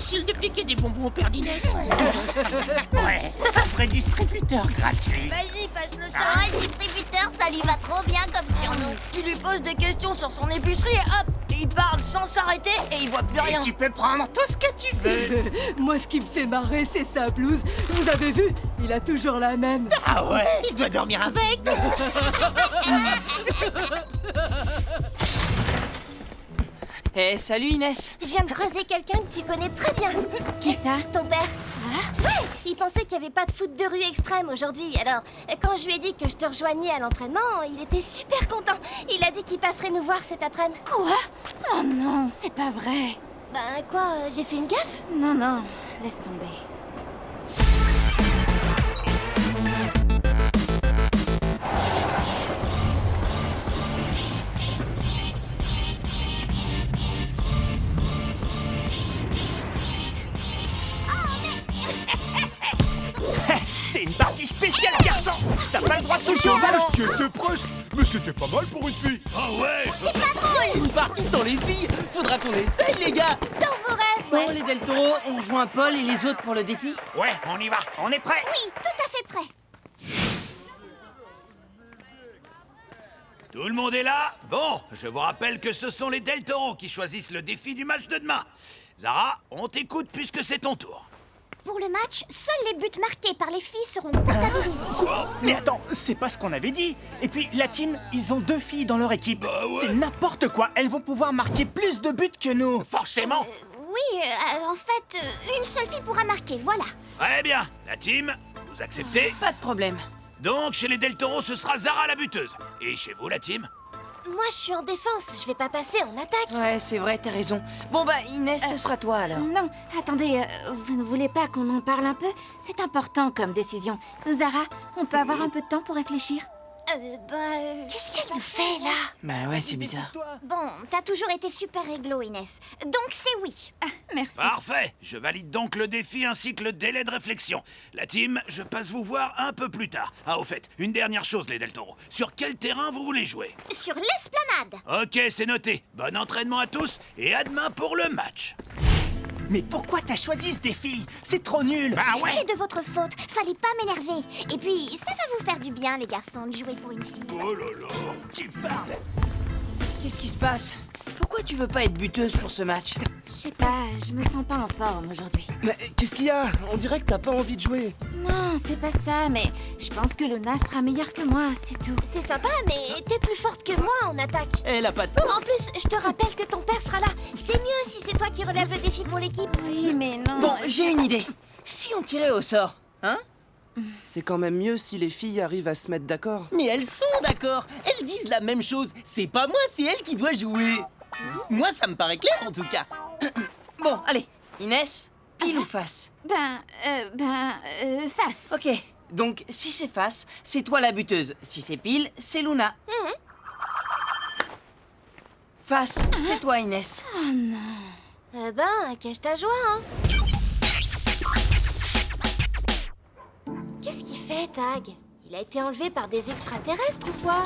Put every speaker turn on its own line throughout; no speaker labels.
facile de piquer des bonbons au père d'Inès.
Ouais, un vrai distributeur gratuit.
Vas-y, passe-le ça. Ah, le distributeur, ça lui va trop bien comme surnom.
Tu lui poses des questions sur son épicerie et hop, il parle sans s'arrêter et il voit plus
Et
rien.
tu peux prendre tout ce que tu veux.
Moi, ce qui me fait marrer, c'est sa blouse. Vous avez vu? Il a toujours la même.
Ah ouais, il doit dormir avec.
Eh, salut Inès.
Je viens de croiser quelqu'un que tu connais très bien.
Qui ça?
Ton père. Ah ouais, il pensait qu'il n'y avait pas de foot de rue extrême aujourd'hui. Alors, quand je lui ai dit que je te rejoignais à l'entraînement, il était super content. Il a dit qu'il passerait nous voir cet après-midi.
Quoi? Oh non, c'est pas vrai.
Ben quoi, j'ai fait une gaffe?
Non, non, laisse tomber.
C'est une partie spéciale, garçon. T'as pas le droit de toucher au ballon.
Tu étais presque, mais c'était pas mal pour une fille.
Ah ouais.
Une partie sans les filles. Faudra qu'on essaye, les gars.
Dans vos rêves,
Bon,
ouais.
les Del Toro, on rejoint Paul et les autres pour le défi.
Ouais, on y va. On est prêt.
Oui, tout à fait prêt.
Tout le monde est là? Bon, je vous rappelle que ce sont les Del Toro qui choisissent le défi du match de demain. Zara, on t'écoute puisque c'est ton tour.
Pour le match, seuls les buts marqués par les filles seront comptabilisés.
Mais attends, c'est pas ce qu'on avait dit. Et puis, la team, ils ont 2 filles dans leur équipe.
Bah ouais.
C'est n'importe quoi. Elles vont pouvoir marquer plus de buts que nous. Forcément.
Oui, en fait, une seule fille pourra marquer, voilà.
Très bien, la team, vous acceptez?
Pas de problème.
Donc, chez les Del Toro, ce sera Zara la buteuse. Et chez vous, la team?
Moi, je suis en défense, je vais pas passer en attaque.
Ouais, c'est vrai, t'as raison. Bon bah Inès, ce sera toi alors.
Non, attendez, vous ne voulez pas qu'on en parle un peu? C'est important comme décision. Zara, on peut avoir un peu de temps pour réfléchir?
Qu'est-ce qu'elle nous fait, là?
Bah ouais, c'est bizarre.
Bon, t'as toujours été super réglo, Inès. Donc c'est oui.
Merci.
Parfait, je valide donc le défi ainsi que le délai de réflexion. La team, je passe vous voir un peu plus tard. Ah, au fait, une dernière chose, les Del Toro. Sur quel terrain vous voulez jouer?
Sur l'esplanade.
Ok, c'est noté. Bon entraînement à tous et à demain pour le match.
Mais pourquoi t'as choisi ce défi? C'est trop nul. Bah ouais.
C'est de votre faute, fallait pas m'énerver. Et puis, ça va vous faire du bien, les garçons, de jouer pour une fille.
Oh là là.
Tu parles.
Qu'est-ce qui se passe? Pourquoi tu veux pas être buteuse pour ce match?
Je sais pas, je me sens pas en forme aujourd'hui.
Mais qu'est-ce qu'il y a? On dirait que t'as pas envie de jouer.
Non, c'est pas ça, mais je pense que Luna sera meilleure que moi, c'est tout.
C'est sympa, mais t'es plus forte que moi en attaque.
Elle a pas tort.
En plus, je te rappelle que ton père sera là. C'est mieux si c'est toi qui relève le défi pour l'équipe.
Oui, mais non.
Bon, j'ai une idée. Si on tirait au sort, hein?
C'est quand même mieux si les filles arrivent à se mettre d'accord.
Mais elles sont d'accord. Elles disent la même chose. C'est pas moi, c'est elle qui doit jouer. Moi, ça me paraît clair en tout cas.
Bon, allez, Inès, pile ou face?
Face.
Ok, donc si c'est face, c'est toi la buteuse. Si c'est pile, c'est Luna. Face, c'est toi Inès.
Cache ta joie, hein. Qu'est-ce qu'il fait, Tag? Il a été enlevé par des extraterrestres ou quoi?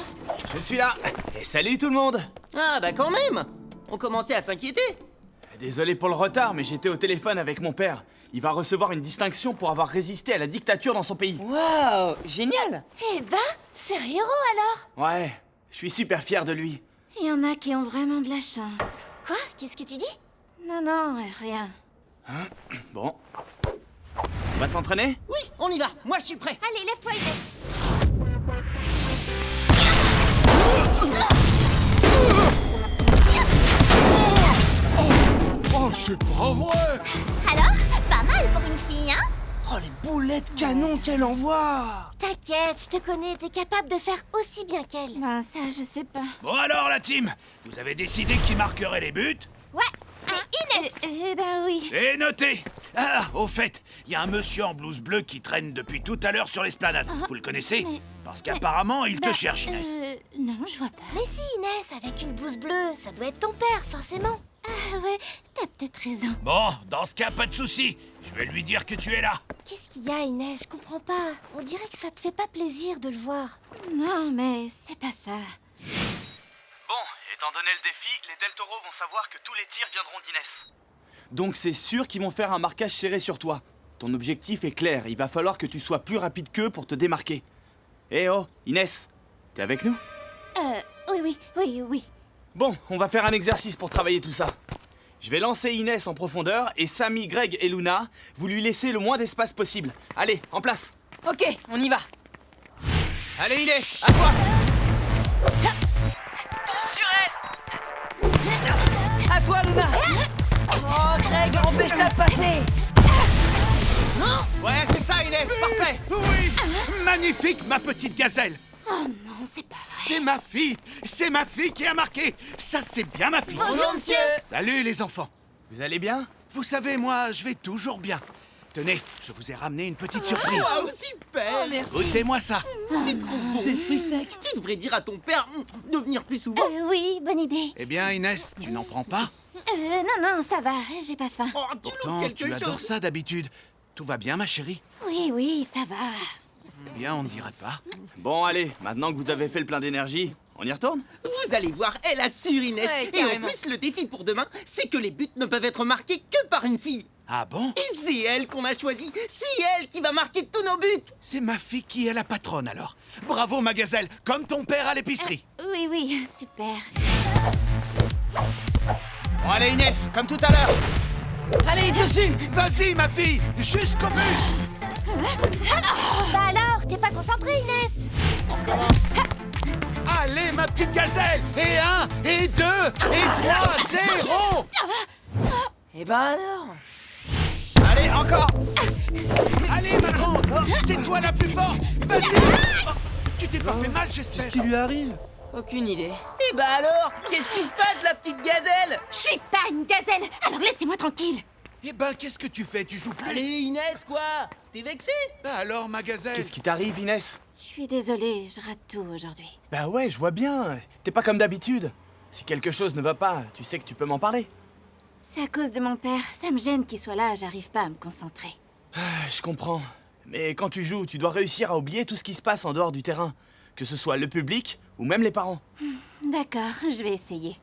Je suis là. Et salut tout le monde.
Ah bah quand même. On commençait à s'inquiéter.
Désolé pour le retard, mais j'étais au téléphone avec mon père. Il va recevoir une distinction pour avoir résisté à la dictature dans son pays.
Waouh, génial!
Eh ben, c'est un héros alors.
Ouais, je suis super fier de lui.
Il y en a qui ont vraiment de la chance.
Quoi? Qu'est-ce que tu dis?
Non, non, rien.
Bon. On va s'entraîner?
Oui, on y va. Moi, je suis prêt.
Allez, lève-toi, Inès.
Oh, c'est pas vrai.
Alors, pas mal pour une fille, hein?
Oh, les boulettes canon qu'elle envoie.
T'inquiète, je te connais, t'es capable de faire aussi bien qu'elle.
Ben ça, je sais pas.
Bon alors, la team, vous avez décidé qui marquerait les buts?
Ouais, c'est Inès.
Ben oui.
C'est noté. Ah, au fait, il y a un monsieur en blouse bleue qui traîne depuis tout à l'heure sur l'esplanade. Vous le connaissez? Parce qu'apparemment, il te cherche, Inès.
Non, je vois pas.
Mais si, Inès, avec une blouse bleue, ça doit être ton père, forcément.
Ah ouais, t'as peut-être raison.
Bon, dans ce cas, pas de souci. Je vais lui dire que tu es là.
Qu'est-ce qu'il y a, Inès? Je comprends pas. On dirait que ça te fait pas plaisir de le voir.
Non, mais c'est pas ça.
Bon, étant donné le défi, les Del Toro vont savoir que tous les tirs viendront d'Inès. Donc c'est sûr qu'ils vont faire un marquage serré sur toi. Ton objectif est clair, il va falloir que tu sois plus rapide qu'eux pour te démarquer. Eh oh, Inès, t'es avec nous?
Oui.
Bon, on va faire un exercice pour travailler tout ça. Je vais lancer Inès en profondeur et Samy, Greg et Luna, vous lui laissez le moins d'espace possible. Allez, en place.
Ok, on y va.
Allez Inès, à toi.
À toi, Luna. Oh, Greg, empêche-la de passer.
Ouais, c'est ça Inès, parfait.
Oui, magnifique, ma petite gazelle.
Oh non, c'est pas vrai.
C'est ma fille qui a marqué. Ça, c'est bien ma fille.
Bonjour, monsieur.
Salut les enfants.
Vous allez bien?
Vous savez, moi, je vais toujours bien. Tenez, je vous ai ramené une petite surprise.
Oh, super.
Merci.
Goûtez-moi ça.
C'est trop bon. Des fruits secs. Tu devrais dire à ton père de venir plus souvent.
Oui, bonne idée.
Eh bien, Inès, tu n'en prends pas?
Non, ça va, j'ai pas faim.
Oh, tu
Pourtant,
loues quelque
tu adores
chose.
ça d'habitude. Tout va bien, ma chérie?
Oui, ça va.
Eh bien, on ne dirait pas.
Bon allez, maintenant que vous avez fait le plein d'énergie, on y retourne?
Vous allez voir, elle assure Inès.
Ouais,
et en
carrément.
plus, le défi pour demain, c'est que les buts ne peuvent être marqués que par une fille.
Ah bon?
Et c'est elle qu'on a choisie. C'est elle qui va marquer tous nos buts.
C'est ma fille qui est la patronne, alors. Bravo, ma gazelle, comme ton père à l'épicerie.
Oui, super.
Bon allez Inès, comme tout à l'heure.
Allez, dessus.
Vas-y, ma fille, jusqu'au but.
Bah alors, t'es pas concentrée, Inès?
Allez, ma petite gazelle. Et 1, et 2, et 3, 0.
Eh ben alors.
Allez, encore.
Allez, ma grande, c'est toi la plus forte. Vas-y. Oh, tu t'es pas fait mal, j'espère.
lui arrive?
Aucune idée.
Et bah alors, qu'est-ce qui se passe, la petite gazelle?
Je suis pas une gazelle, alors laissez-moi tranquille.
Eh ben, qu'est-ce que tu fais? Tu joues plus?
Allez, Inès, quoi? T'es vexée?
Bah alors, ma gazelle.
Qu'est-ce qui t'arrive Inès?
Je suis désolée, je rate tout aujourd'hui.
Bah ouais, je vois bien. T'es pas comme d'habitude. Si quelque chose ne va pas, tu sais que tu peux m'en parler.
C'est à cause de mon père, ça me gêne qu'il soit là, j'arrive pas à me concentrer.
Je comprends. Mais quand tu joues, tu dois réussir à oublier tout ce qui se passe en dehors du terrain. Que ce soit le public ou même les parents.
D'accord, je vais essayer.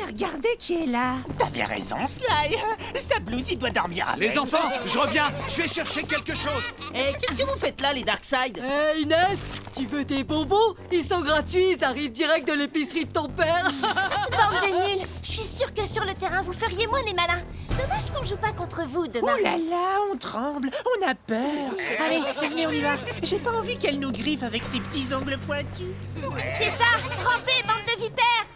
Regardez qui est là. T'avais raison, Sly. Sa blouse, il doit dormir avec.
Les enfants, je reviens. Je vais chercher quelque chose.
Eh, qu'est-ce que vous faites là, les Darkside?
Hé Inès, tu veux tes bonbons? Ils sont gratuits, ils arrivent direct de l'épicerie de ton père.
Bande de nuls. Je suis sûre que sur le terrain, vous feriez moins les malins. Dommage qu'on joue pas contre vous demain.
Ouh là là, on tremble, on a peur. Allez, venez, on y va. J'ai pas envie qu'elle nous griffe avec ses petits ongles pointus.
C'est ça, rampez, bande de vipères.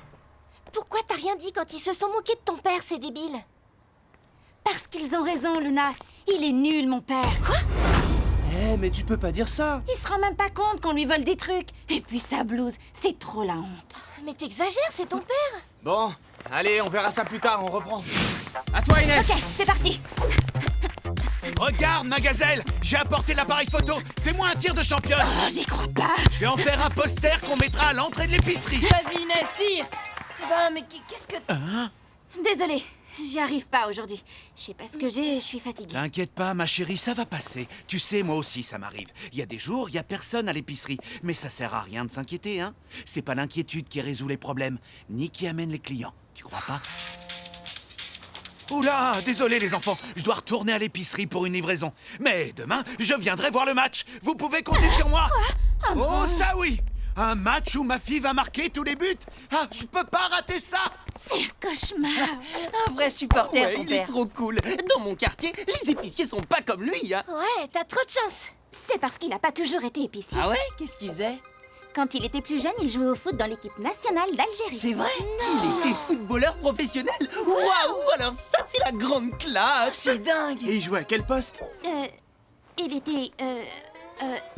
Pourquoi t'as rien dit quand ils se sont moqués de ton père, ces débiles?
Parce qu'ils ont raison, Luna. Il est nul, mon père. Quoi?
Eh, mais tu peux pas dire ça.
Il se rend même pas compte qu'on lui vole des trucs. Et puis sa blouse, c'est trop la honte.
Mais t'exagères, c'est ton père.
Bon, allez, on verra ça plus tard, on reprend. À toi Inès.
Ok, c'est parti.
Regarde, ma gazelle. J'ai apporté l'appareil photo. Fais-moi un tir de championne.
Oh, j'y crois pas.
Je vais en faire un poster qu'on mettra à l'entrée de l'épicerie.
Vas-y, Inès, tire. Eh ben, mais qu'est-ce que...
Désolée, j'y arrive pas aujourd'hui. Je sais pas ce que j'ai, je suis fatiguée.
T'inquiète pas, ma chérie, ça va passer. Tu sais, moi aussi, ça m'arrive. Il y a des jours, il y a personne à l'épicerie. Mais ça sert à rien de s'inquiéter, hein. C'est pas l'inquiétude qui résout les problèmes, ni qui amène les clients. Tu crois pas? Oula, désolé les enfants, je dois retourner à l'épicerie pour une livraison. Mais demain, je viendrai voir le match. Vous pouvez compter sur moi. Oh, ça oui. Un match où ma fille va marquer tous les buts. Ah, je peux pas rater ça.
C'est un cauchemar.
Un vrai supporter,
Ouais,
ton
il est
père.
trop cool. Dans mon quartier, les épiciers sont pas comme lui, hein.
Ouais, t'as trop de chance.
C'est parce qu'il a pas toujours été épicier.
Ah ouais? Qu'est-ce qu'il faisait?
Quand il était plus jeune, il jouait au foot dans l'équipe nationale d'Algérie.
C'est vrai?
Il était footballeur professionnel. Waouh, alors ça, c'est la grande classe.
C'est dingue.
Et il jouait à quel poste?
Il était,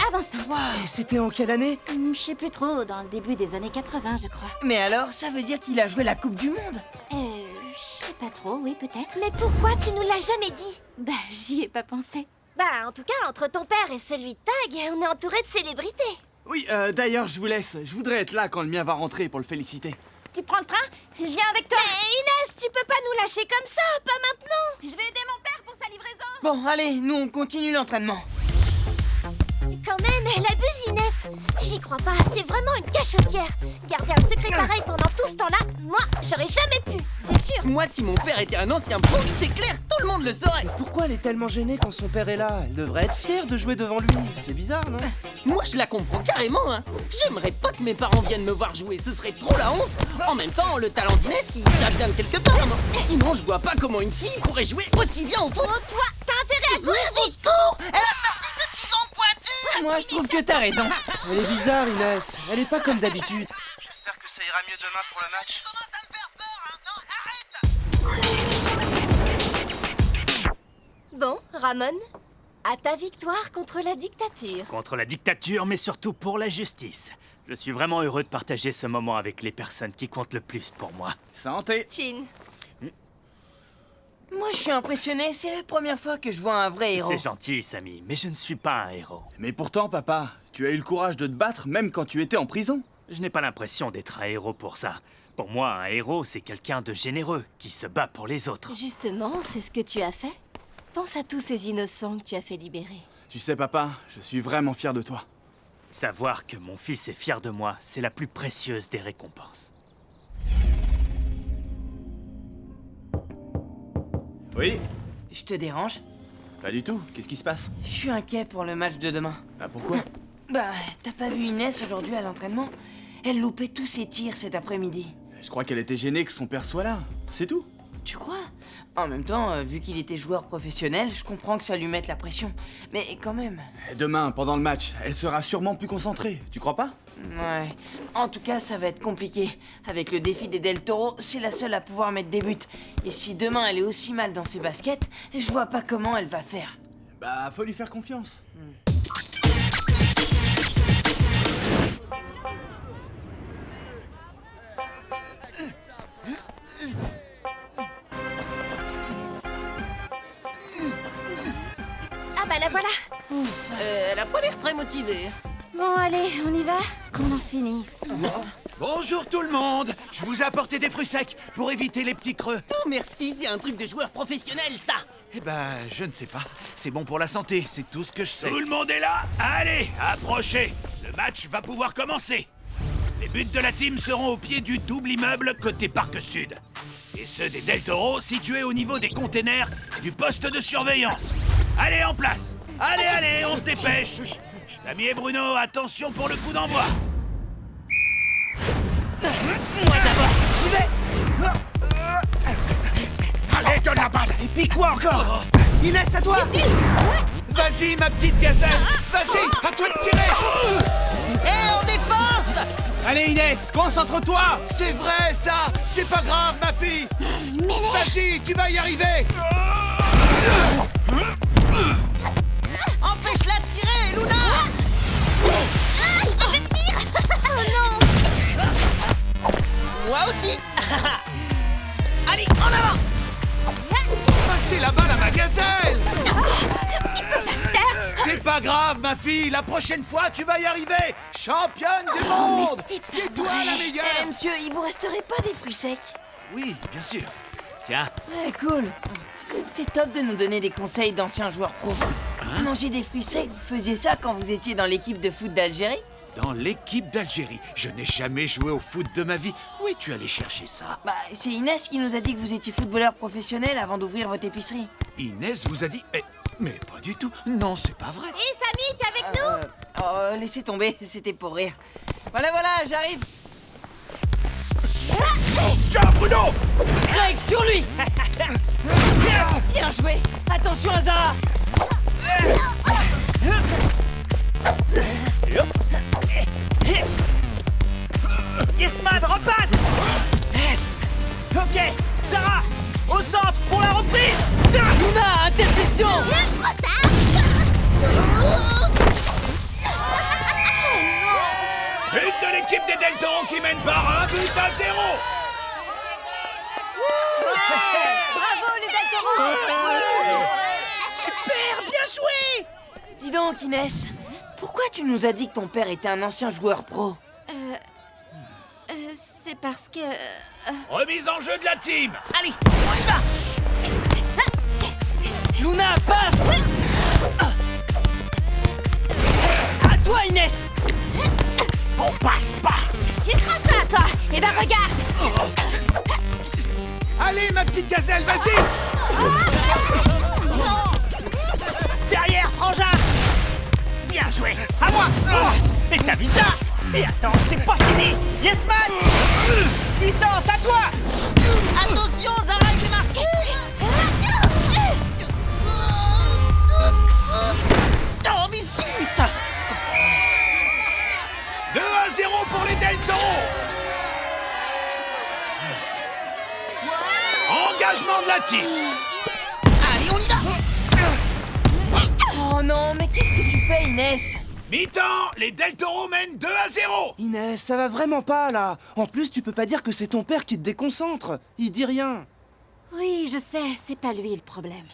avançant.
Et c'était en quelle année?
Je sais plus trop, dans le début des années 80, je crois.
Mais alors, ça veut dire qu'il a joué la Coupe du Monde?
Je sais pas trop, oui, peut-être.
Mais pourquoi tu nous l'as jamais dit?
Bah, j'y ai pas pensé.
Bah, en tout cas, entre ton père et celui de Tag, on est entouré de célébrités.
Oui, d'ailleurs, je vous laisse. Je voudrais être là quand le mien va rentrer pour le féliciter.
Tu prends le train? Je viens avec toi.
Mais Inès, tu peux pas nous lâcher comme ça, pas maintenant.
Je vais aider mon père pour sa livraison.
Bon, allez, nous, on continue l'entraînement.
Quand même, elle abuse, Inès. J'y crois crois pas, c'est vraiment une cachottière. Garder un secret pareil pendant tout ce temps-là, moi, j'aurais jamais pu, c'est sûr.
Moi, si mon père était un ancien pro, c'est clair, tout le monde le saurait.
Pourquoi elle est tellement gênée quand son père est là? Elle devrait être fière de jouer devant lui. C'est bizarre, non?
Moi, je la comprends carrément, hein. J'aimerais pas que mes parents viennent me voir jouer, ce serait trop la honte. En même temps, le talent d'Inès, il vient bien de quelque part, non? Sinon, je vois pas comment une fille pourrait jouer aussi bien au foot.
Oh, toi, t'as intérêt à courir
Au secours! Elle a sorti ses petits ongles pointus.
Moi, je trouve que t'as raison. Elle est bizarre, Inès. Elle est pas comme d'habitude.
J'espère que ça ira mieux demain pour le match.
Bon, Ramon, à ta victoire contre la dictature.
Contre la dictature, mais surtout pour la justice. Je suis vraiment heureux de partager ce moment avec les personnes qui comptent le plus pour moi.
Santé.
Chin.
Moi, je suis impressionné. C'est la première fois que je vois un vrai héros.
C'est gentil, Samy, mais je ne suis pas un héros.
Mais pourtant, papa, tu as eu le courage de te battre même quand tu étais en prison.
Je n'ai pas l'impression d'être un héros pour ça. Pour moi, un héros, c'est quelqu'un de généreux, qui se bat pour les autres.
Justement, c'est ce que tu as fait. Pense à tous ces innocents que tu as fait libérer.
Tu sais, papa, je suis vraiment fier de toi.
Savoir que mon fils est fier de moi, c'est la plus précieuse des récompenses.
Oui?
Je te dérange?
Pas du tout. Qu'est-ce qui se passe?
Je suis inquiet pour le match de demain.
Ah, pourquoi?
Bah, t'as pas vu Inès aujourd'hui à l'entraînement? Elle loupait tous ses tirs cet après-midi.
Je crois qu'elle était gênée que son père soit là. C'est tout.
Tu crois? En même temps, vu qu'il était joueur professionnel, je comprends que ça lui mette la pression. Mais quand même...
Et demain, pendant le match, elle sera sûrement plus concentrée. Tu crois pas?
Ouais. En tout cas, ça va être compliqué. Avec le défi des Del Toro, c'est la seule à pouvoir mettre des buts. Et si demain elle est aussi mal dans ses baskets, je vois pas comment elle va faire.
Bah, faut lui faire confiance.
Ah bah la voilà.
Elle a pas l'air très motivée.
Bon, allez, on y va? Qu'on en finisse.
Bonjour tout le monde. Je vous ai apporté des fruits secs pour éviter les petits creux.
Oh, merci, c'est un truc de joueur professionnel, ça.
Eh ben, je ne sais pas. C'est bon pour la santé, c'est tout ce que je sais.
Tout le monde est là? Allez, approchez. Le match va pouvoir commencer. Les buts de la team seront au pied du double immeuble côté Parc Sud. Et ceux des Del Toro situés au niveau des containers du poste de surveillance. Allez, en place. Allez, allez, on se dépêche. Samy et Bruno, attention pour le coup d'envoi.
Moi d'abord, j'y vais.
Allez, donne la balle.
Et puis quoi encore? Inès, à toi!
Vas-y, ma petite gazelle. Vas-y, à toi de tirer.
Hé, en défense!
Allez, Inès, concentre-toi!
C'est vrai, ça. C'est pas grave, ma fille. Vas-y, tu vas y arriver.
Empêche-la de tirer, Luna!
Ah, je te fais tenir. Oh non.
Moi aussi! Allez, en avant!
Passez la balle à ma gazelle. C'est pas grave, ma fille. La prochaine fois, tu vas y arriver. Championne du monde. C'est toi la meilleure.
Eh, monsieur, il vous resterait pas des fruits secs?
Oui, bien sûr. Tiens.
Ouais, cool. C'est top de nous donner des conseils d'anciens joueurs pro. Manger des fruits secs, vous faisiez ça quand vous étiez dans l'équipe de foot d'Algérie?
Dans l'équipe d'Algérie. Je n'ai jamais joué au foot de ma vie. Où es-tu allé chercher ça?
Bah, c'est Inès qui nous a dit que vous étiez footballeur professionnel avant d'ouvrir votre épicerie.
Inès vous a dit... mais pas du tout. Non, c'est pas vrai.
Hé, Samy, t'es avec nous?
Oh, laissez tomber, c'était pour rire. Voilà, j'arrive.
Tiens, Bruno.
Greg, sur lui. Bien joué. Attention à Zara.
Yesman, repasse. Ok, Sarah, au centre pour la reprise.
Luna, interception.
Trop tard.
But de l'équipe des Del Toro qui mène par 1-0.
Bravo les Del Toro.
Super, bien joué.
Dis donc, Inès, pourquoi tu nous as dit que ton père était un ancien joueur pro?
C'est parce que...
Remise en jeu de la team.
Allez, on y va!
Luna, passe! À toi, Inès!
Gazelle, vas-y!
Derrière, frangin! Bien joué! À moi! Et t'as vu ça? Et attends, c'est pas fini! Yes, man! Puissance, à toi!
Attention, Zara est démarquée.
Oh, mais zut!
2-0 pour les Del Toro! Engagement de la team!
Allez, on y va.
Oh non, mais qu'est-ce que tu fais, Inès?
Mi-temps, les Del Toro mènent 2-0!
Inès, ça va vraiment pas là. En plus, tu peux pas dire que c'est ton père qui te déconcentre. Il dit rien.
Oui, je sais, c'est pas lui le problème.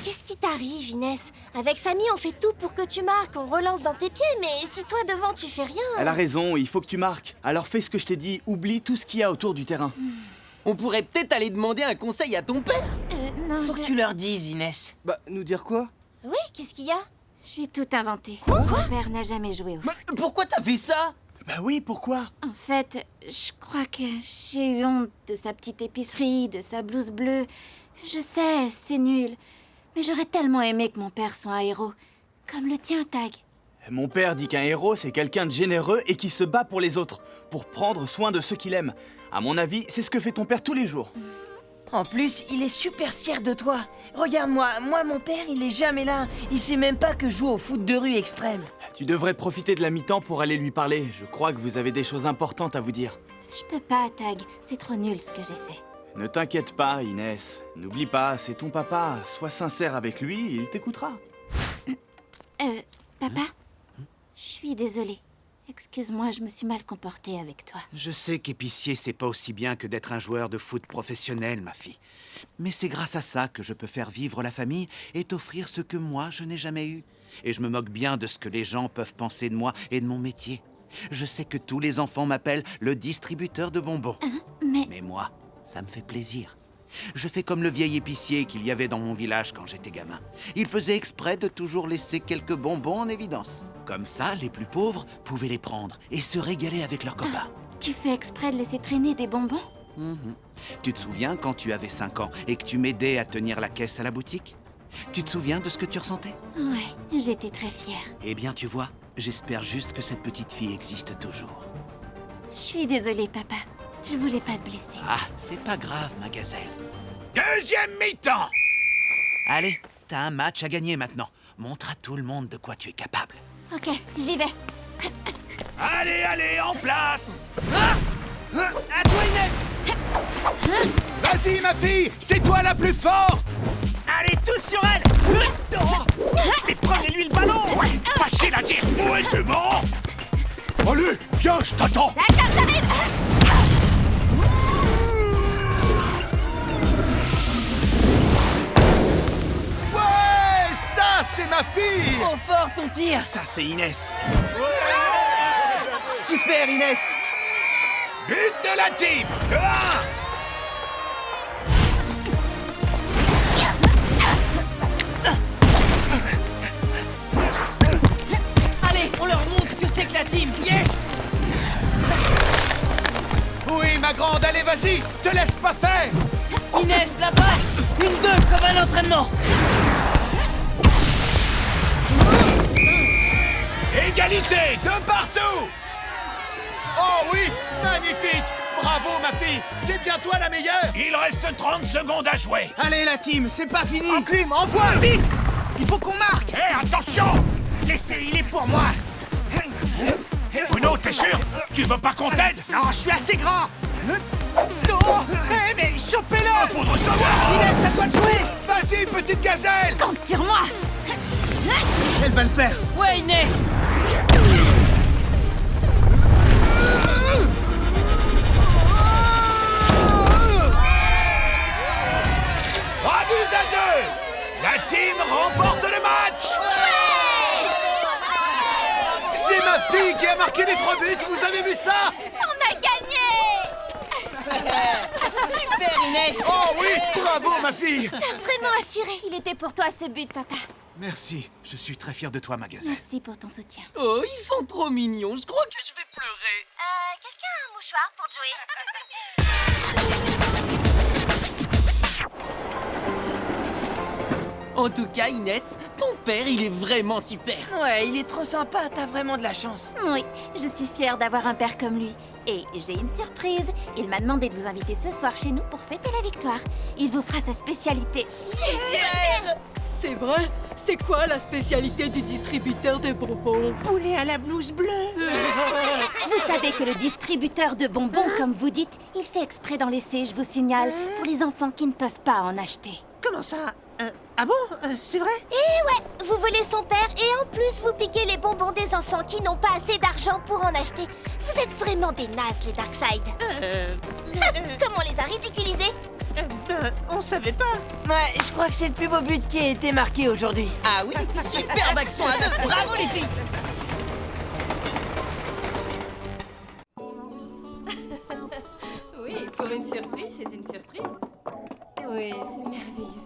Qu'est-ce qui t'arrive, Inès? Avec Samy, on fait tout pour que tu marques, on relance dans tes pieds, mais si toi devant tu fais rien...
Elle a raison, il faut que tu marques. Alors fais ce que je t'ai dit, oublie tout ce qu'il y a autour du terrain.
On pourrait peut-être aller demander un conseil à ton père.
Non,
Faut que tu leur dises, Inès.
Bah, nous dire quoi?
Oui, qu'est-ce qu'il y a?
J'ai tout inventé. Mon père n'a jamais joué au foot.
Mais pourquoi t'as fait ça?
Bah oui, pourquoi?
En fait, je crois que j'ai eu honte de sa petite épicerie, de sa blouse bleue. Je sais, c'est nul. Mais j'aurais tellement aimé que mon père soit un héros. Comme le tien, Tag.
Mon père dit qu'un héros, c'est quelqu'un de généreux et qui se bat pour les autres, pour prendre soin de ceux qu'il aime. À mon avis, c'est ce que fait ton père tous les jours.
En plus, il est super fier de toi. Regarde-moi, mon père, il est jamais là. Il sait même pas que je joue au foot de rue extrême.
Tu devrais profiter de la mi-temps pour aller lui parler. Je crois que vous avez des choses importantes à vous dire.
Je peux pas, Tag. C'est trop nul ce que j'ai fait.
Ne t'inquiète pas, Inès. N'oublie pas, c'est ton papa. Sois sincère avec lui, il t'écoutera.
Papa? Je suis désolée. Excuse-moi, je me suis mal comportée avec toi.
Je sais qu'épicier, c'est pas aussi bien que d'être un joueur de foot professionnel, ma fille. Mais c'est grâce à ça que je peux faire vivre la famille et t'offrir ce que moi, je n'ai jamais eu. Et je me moque bien de ce que les gens peuvent penser de moi et de mon métier. Je sais que tous les enfants m'appellent le distributeur de bonbons. Mais moi, ça me fait plaisir. Je fais comme le vieil épicier qu'il y avait dans mon village quand j'étais gamin. Il faisait exprès de toujours laisser quelques bonbons en évidence. Comme ça, les plus pauvres pouvaient les prendre et se régaler avec leurs copains.
Tu fais exprès de laisser traîner des bonbons?
Tu te souviens quand tu avais 5 ans et que tu m'aidais à tenir la caisse à la boutique? Tu te souviens de ce que tu ressentais?
Ouais, j'étais très fière.
Eh bien, tu vois, j'espère juste que cette petite fille existe toujours.
Je suis désolée, papa. Je voulais pas te blesser.
Ah, c'est pas grave, ma gazelle.
Deuxième mi-temps!
Allez, t'as un match à gagner maintenant. Montre à tout le monde de quoi tu es capable.
Ok, j'y vais.
Allez, allez, en place!
À toi, Inès!
Vas-y, ma fille, c'est toi la plus forte!
Allez, tous sur elle! Mais prenez-lui le ballon!
Facile à dire! Où est-ce mort?
Allez, viens, je t'attends.
D'accord, j'arrive!
Ouais, ça, c'est ma fille!
Trop fort ton tir!
Ça, c'est Inès.
Super, Inès!
But de la team! 2-1!
Allez, on leur montre ce que c'est que la team! Yes!
Oui, ma grande, allez, vas-y! Te laisse pas faire!
Inès, la passe! Une 2 comme un entraînement!
Égalité de partout!
Oh oui, magnifique! Bravo, ma fille! C'est bien toi la meilleure!
Il reste 30 secondes à jouer!
Allez, la team, c'est pas fini.
Enclume, envoie, vite! Il faut qu'on marque!
Hé, attention!
Laissez, il est pour moi!
Bruno, t'es sûr? Tu veux pas qu'on t'aide?
Non, je suis assez grand! Oh, mais chopez-le!
Faudra savoir!
Inès, à toi de jouer!
Vas-y, petite gazelle!
Compte sur moi!
Elle va le faire.
Ouais, Inès!
Trois buts à 2! La team remporte le match!
C'est ma fille qui a marqué les 3 buts, vous avez vu ça?
On a gagné!
Super, Inès!
Oh oui, bravo, ma fille!
T'as vraiment assuré! Il était pour toi ce but, papa.
Merci, je suis très fier de toi, ma gazelle.
Merci pour ton soutien.
Oh, ils sont trop mignons, je crois que je vais pleurer.
Quelqu'un a un mouchoir pour jouer?
En tout cas, Inès, ton père, il est vraiment super.
Ouais, il est trop sympa, t'as vraiment de la chance.
Oui, je suis fière d'avoir un père comme lui. Et j'ai une surprise. Il m'a demandé de vous inviter ce soir chez nous pour fêter la victoire. Il vous fera sa spécialité.
Super!
C'est vrai? C'est quoi la spécialité du distributeur de bonbons?
Poulet à la blouse bleue.
Vous savez que le distributeur de bonbons, comme vous dites, il fait exprès d'en laisser, je vous signale, pour les enfants qui ne peuvent pas en acheter.
Comment ça? Ah bon? C'est vrai?
Eh ouais, vous volez son père et en plus vous piquez les bonbons des enfants qui n'ont pas assez d'argent pour en acheter. Vous êtes vraiment des nazes, les Darkside. Comment on les a ridiculisés?
On savait pas.
Ouais, je crois que c'est le plus beau but qui a été marqué aujourd'hui.
Ah oui, superbe action à deux. Bravo les filles.
Oui, pour une surprise, c'est une surprise. Oui, c'est merveilleux.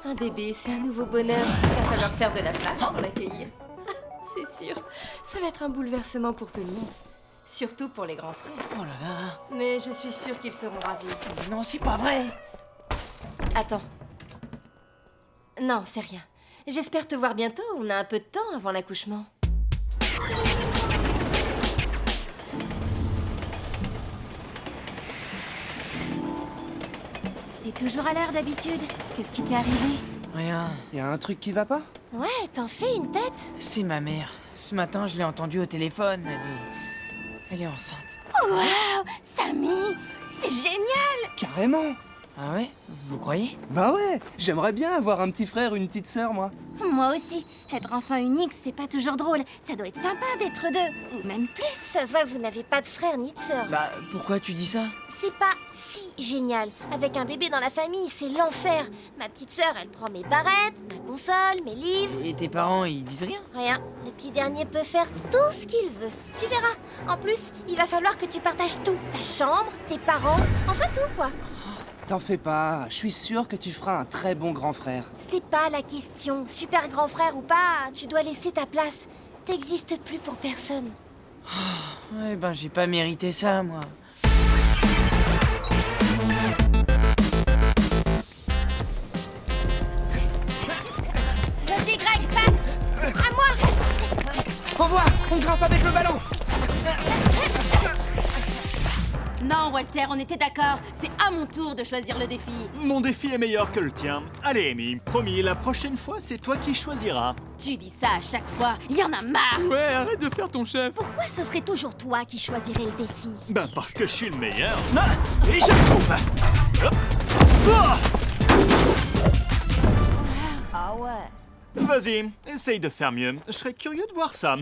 Un bébé, c'est un nouveau bonheur. Il va falloir faire de la place pour l'accueillir. C'est sûr, ça va être un bouleversement pour tout le monde. Surtout pour les grands frères.
Oh là là.
Mais je suis sûre qu'ils seront ravis.
Non, c'est pas vrai.
Attends. Non, c'est rien. J'espère te voir bientôt. On a un peu de temps avant l'accouchement.
T'es toujours à l'heure d'habitude. Qu'est-ce qui t'est arrivé?
Rien.
Y a un truc qui va pas?
Ouais, t'en fais une tête?
C'est ma mère. Ce matin, je l'ai entendue au téléphone. Elle est enceinte.
Waouh, Samy, c'est génial!
Carrément.
Ah ouais? Vous croyez?
Bah ouais, j'aimerais bien avoir un petit frère ou une petite sœur, moi.
Moi aussi. Être enfant unique, c'est pas toujours drôle. Ça doit être sympa d'être deux, ou même plus.
Ça se voit que vous n'avez pas de frère ni de sœur.
Bah, pourquoi tu dis ça?
C'est pas si génial. Avec un bébé dans la famille, c'est l'enfer. Ma petite sœur, elle prend mes barrettes, ma console, mes livres.
Et tes parents, ils disent rien?
Rien. Le petit dernier peut faire tout ce qu'il veut. Tu verras. En plus, il va falloir que tu partages tout. Ta chambre, tes parents, enfin tout, quoi.
T'en fais pas, je suis sûr que tu feras un très bon grand frère.
C'est pas la question. Super grand frère ou pas, tu dois laisser ta place. T'existes plus pour personne.
Ouais, ben j'ai pas mérité ça, moi.
Vas-y, Greg, passe. À moi.
Envoie, on grimpe avec le ballon.
Non, Walter, on était d'accord. C'est à mon tour de choisir le défi.
Mon défi est meilleur que le tien. Allez, Amy, promis, la prochaine fois, c'est toi qui choisiras.
Tu dis ça à chaque fois. Il y en a marre.
Ouais, arrête de faire ton chef.
Pourquoi ce serait toujours toi qui choisirais le défi?
Ben, parce que je suis le meilleur. Ah, et je trouve. Hop. Ah,
Ah ouais.
vas-y, essaye de faire mieux. Je serais curieux de voir ça.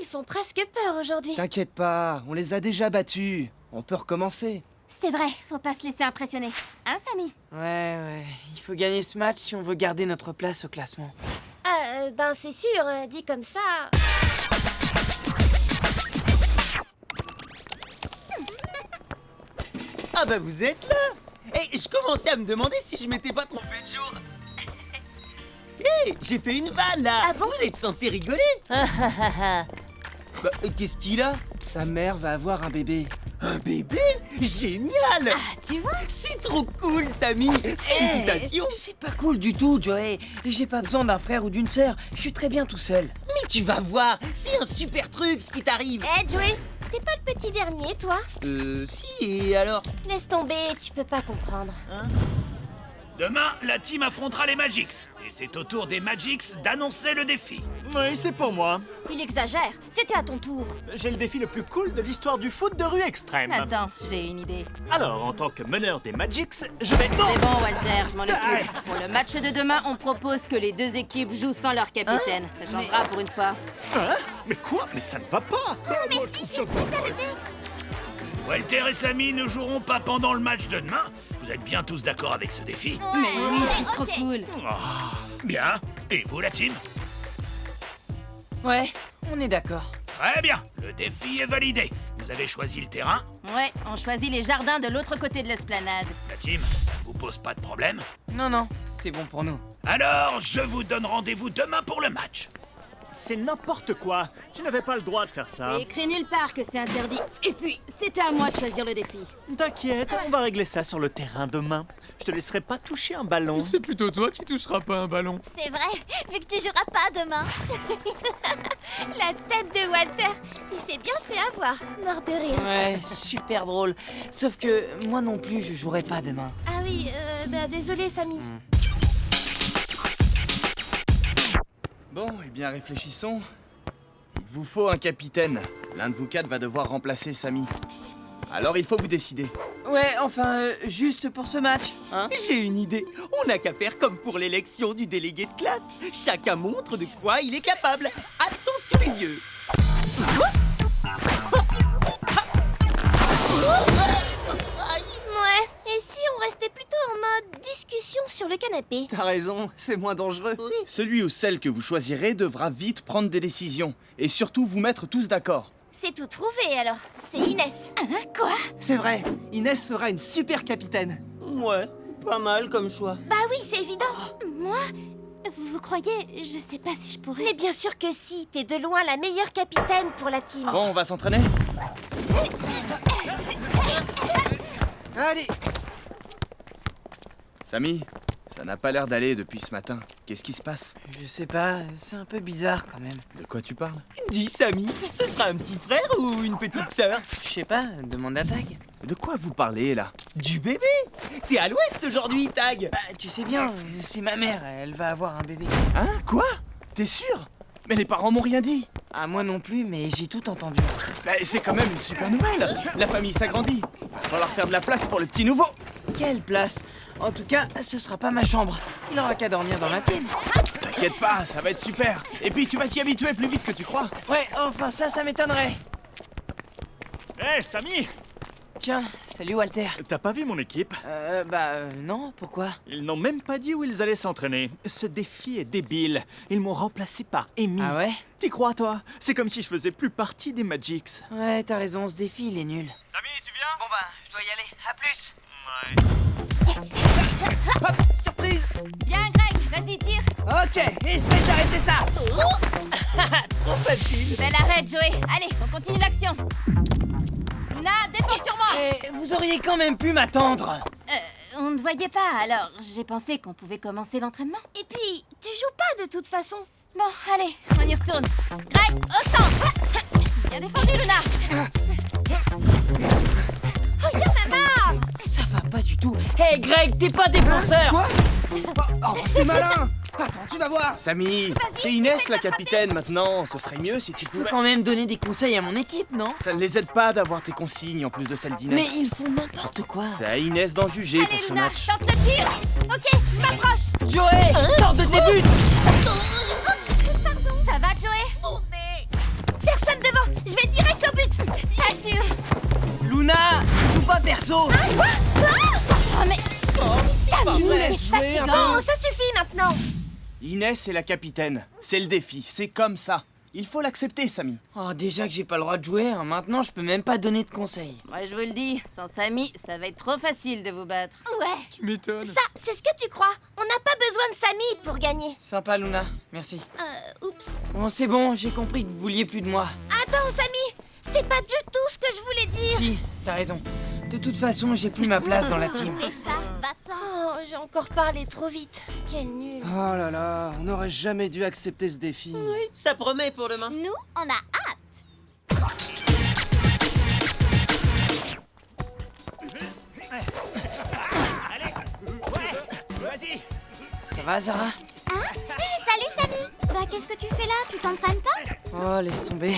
Ils font presque peur aujourd'hui.
T'inquiète pas, on les a déjà battus. On peut recommencer.
C'est vrai, faut pas se laisser impressionner. Hein, Samy?
Ouais, il faut gagner ce match si on veut garder notre place au classement.
Ben c'est sûr, dit comme ça.
Ah bah vous êtes là. Et je commençais à me demander si je m'étais pas trompé de jour. Hé, j'ai fait une vanne là.
Ah bon?
Vous êtes censé rigoler. Bah, qu'est-ce qu'il a?
Sa mère va avoir un bébé.
Un bébé? Génial!
Ah, tu vois?
C'est trop cool, Samy! Félicitations!
C'est pas cool du tout, Joey. J'ai pas besoin d'un frère ou d'une sœur. Je suis très bien tout seul.
Mais tu vas voir, c'est un super truc ce qui t'arrive!
Eh, Joey, t'es pas le petit dernier, toi?
Si, et alors?
Laisse tomber, tu peux pas comprendre.
Demain, la team affrontera les Magix. Et c'est au tour des Magix d'annoncer le défi.
Oui, c'est pour moi.
Il exagère, c'était à ton tour.
J'ai le défi le plus cool de l'histoire du foot de rue extrême.
Attends, j'ai une idée.
Alors, en tant que meneur des Magix, je vais...
C'est bon, Walter, je m'en occupe. Pour le match de demain, on propose que les deux équipes jouent sans leur capitaine. Ça changera pour une fois.
Hein? Mais quoi? Mais ça ne va pas!
Mais si, c'est une super idée.
Walter et Samy ne joueront pas pendant le match de demain. Vous êtes bien tous d'accord avec ce défi?
Mais oui, c'est trop cool.
Bien. Et vous, la team?
Ouais, on est d'accord.
Très bien. Le défi est validé. Vous avez choisi le terrain.
Ouais, on choisit les jardins de l'autre côté de l'esplanade.
La team, ça ne vous pose pas de problème?
Non, c'est bon pour nous.
Alors, je vous donne rendez-vous demain pour le match.
c'est n'importe quoi. Tu n'avais pas le droit de faire ça.
C'est écrit nulle part que c'est interdit. Et puis, c'était à moi de choisir le défi.
T'inquiète, on va régler ça sur le terrain demain. Je te laisserai pas toucher un ballon.
C'est plutôt toi qui toucheras pas un ballon.
C'est vrai, vu que tu joueras pas demain. La tête de Walter, il s'est bien fait avoir, mort de rire.
Ouais, super drôle. Sauf que moi non plus, je jouerai pas demain.
Ah oui, désolé Samy.
Bon, eh bien réfléchissons. Il vous faut un capitaine. L'un de vous quatre va devoir remplacer Samy. Alors il faut vous décider.
Ouais, enfin, juste pour ce match, hein.
J'ai une idée. On n'a qu'à faire comme pour l'élection du délégué de classe. Chacun montre de quoi il est capable. Attention les yeux.
Ouais, et si on restait plutôt en mode discussion sur le canapé?
T'as raison, c'est moins dangereux.
Celui ou celle que vous choisirez devra vite prendre des décisions. Et surtout vous mettre tous d'accord.
C'est tout trouvé alors, c'est Inès.
Quoi?
C'est vrai, Inès fera une super capitaine. Ouais, pas mal comme choix.
Bah oui, c'est évident.
Moi? Vous croyez? Je sais pas si je pourrais.
Mais bien sûr que si, t'es de loin la meilleure capitaine pour la team.
Bon, on va s'entraîner?
Allez.
Samy, ça n'a pas l'air d'aller depuis ce matin. Qu'est-ce qui se passe?
Je sais pas, c'est un peu bizarre quand même.
De quoi tu parles?
Dis Samy, ce sera un petit frère ou une petite sœur?
Je sais pas, demande à Tag.
De quoi vous parlez là?
Du bébé. T'es à l'ouest aujourd'hui, Tag.
Bah, tu sais bien, c'est ma mère, elle va avoir un bébé.
Hein? Quoi? T'es sûr? Mais les parents m'ont rien dit.
Ah, moi non plus, mais j'ai tout entendu.
Bah, c'est quand même une super nouvelle. La famille s'agrandit. Va falloir faire de la place pour le petit nouveau.
Quelle place! En tout cas, ce sera pas ma chambre. Il aura qu'à dormir dans la tienne.
T'inquiète pas, ça va être super. Et puis tu vas t'y habituer plus vite que tu crois.
Ouais, enfin ça m'étonnerait.
Hé, Samy!
Tiens, salut Walter.
T'as pas vu mon équipe?
Non, pourquoi?
Ils n'ont même pas dit où ils allaient s'entraîner. Ce défi est débile. Ils m'ont remplacé par Amy.
Ah ouais?
T'y crois, toi? C'est comme si je faisais plus partie des Magics.
Ouais, t'as raison, ce défi, il est nul.
Samy, tu viens?
Bon bah, je dois y aller. À plus!
Hop, surprise.
Bien, Greg, vas-y, tire.
Ok, essaye d'arrêter ça. Trop facile.
Belle arrête, Joey. Allez, on continue l'action. Luna, défends sur moi.
Eh, vous auriez quand même pu m'attendre.
On ne voyait pas, alors j'ai pensé qu'on pouvait commencer l'entraînement.
Et puis, tu joues pas de toute façon.
Bon, allez, on y retourne. Greg, au centre. Bien défendu, Luna.
Oh, y'en a marre.
Ça va pas du tout. Hé, Greg, t'es pas défenseur.
Quoi? Oh, c'est malin. Attends, tu vas voir.
Samy, c'est Inès la capitaine maintenant. Ce serait mieux si tu
Je peux
pouvais...
quand même donner des conseils à mon équipe, non?
Ça ne les aide pas d'avoir tes consignes en plus de celles d'Inès.
Mais ils font n'importe quoi.
C'est à Inès d'en juger
Allez,
pour ce
Luna,
match.
tente le tir. Ok, je m'approche.
Joey, sors de tes buts.
Ça va, Joey?
Personne devant, je vais direct au but.
Pas sûr.
Luna, joue pas perso.
Oh, mais...
Pas vrai,
c'est
jouer un
fatigant.
Bon, ça suffit maintenant.
Inès est la capitaine. C'est le défi, c'est comme ça. Il faut l'accepter, Samy.
Oh, déjà que j'ai pas le droit de jouer, hein, maintenant je peux même pas donner de conseils.
Moi, je vous le dis, sans Samy, ça va être trop facile de vous battre.
Ouais,
Tu m'étonnes.
ça, c'est ce que tu crois. On n'a pas besoin de Samy pour gagner.
Sympa, Luna, merci.
Oups.
Bon, c'est bon, j'ai compris que vous vouliez plus de moi.
Attends, Samy, c'est pas du tout ce que je voulais dire.
Si, t'as raison. De toute façon, j'ai plus ma place dans la team.
C'est ça, va-t'en. Oh, j'ai encore parlé trop vite. Quel nul.
Oh là là, on n'aurait jamais dû accepter ce défi.
Oui, ça promet pour demain.
Nous, on a hâte.
Allez! Ouais! Vas-y!
Ça va, Zara?
Salut, Samy. Bah, qu'est-ce que tu fais là? Tu t'entraînes pas?
Oh, laisse tomber.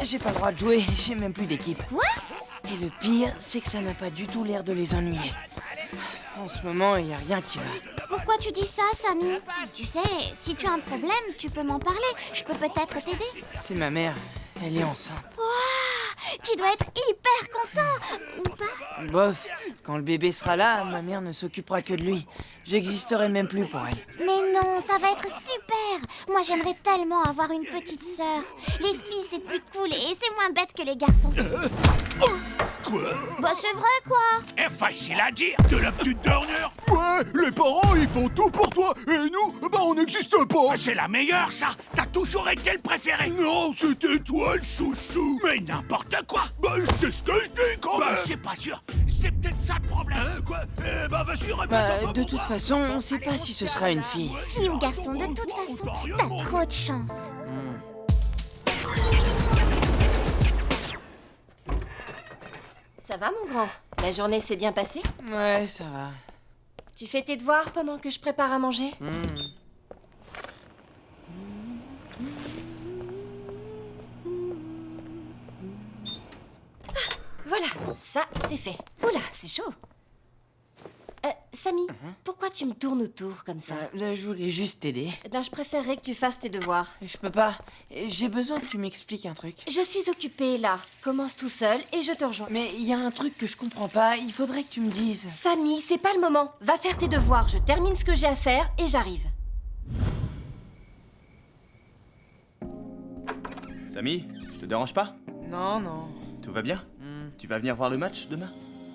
J'ai pas le droit de jouer, j'ai même plus d'équipe.
Quoi?
Et le pire, c'est que ça n'a pas du tout l'air de les ennuyer. En ce moment, il y a rien qui va.
Pourquoi tu dis ça, Samy? Tu sais, si tu as un problème, tu peux m'en parler. Je peux peut-être t'aider.
C'est ma mère, elle est enceinte.
Waouh! Tu dois être hyper content, ou pas?
Bof, quand le bébé sera là, ma mère ne s'occupera que de lui. J'existerai même plus pour elle.
Mais non, ça va être super! Moi, j'aimerais tellement avoir une petite sœur. Les filles, c'est plus cool et c'est moins bête que les garçons.
Quoi?
Bah c'est vrai quoi.
Eh, facile à dire. De la petite dernière.
Ouais, les parents, ils font tout pour toi, et nous, bah on n'existe pas.
Ah, c'est la meilleure, ça. T'as toujours été le préféré.
Non, c'était toi le chouchou.
Mais n'importe quoi.
Bah c'est ce que je dis quand
Bah,
même.
c'est pas sûr. C'est peut-être ça le problème.
Quoi? Eh bah vas-y, répète.
Bah, de toute façon, on sait pas si ce sera une fille.
Fille ou garçon, de toute façon, t'as trop de chance.
Ça va, mon grand? La journée s'est bien passée?
Ouais, ça va.
Tu fais tes devoirs pendant que je prépare à manger? Voilà, ça, c'est fait. Oula, c'est chaud. Samy, pourquoi tu me tournes autour comme ça?
Là, je voulais juste t'aider.
Ben, je préférerais que tu fasses tes devoirs.
Je peux pas. J'ai besoin que tu m'expliques un truc.
Je suis occupée, là. Commence tout seul et je te rejoins.
Mais il y a un truc que je comprends pas, il faudrait que tu me dises.
Samy, c'est pas le moment. Va faire tes devoirs, je termine ce que j'ai à faire et j'arrive.
Samy, je te dérange pas?
Non, non.
Tout va bien? Tu vas venir voir le match demain?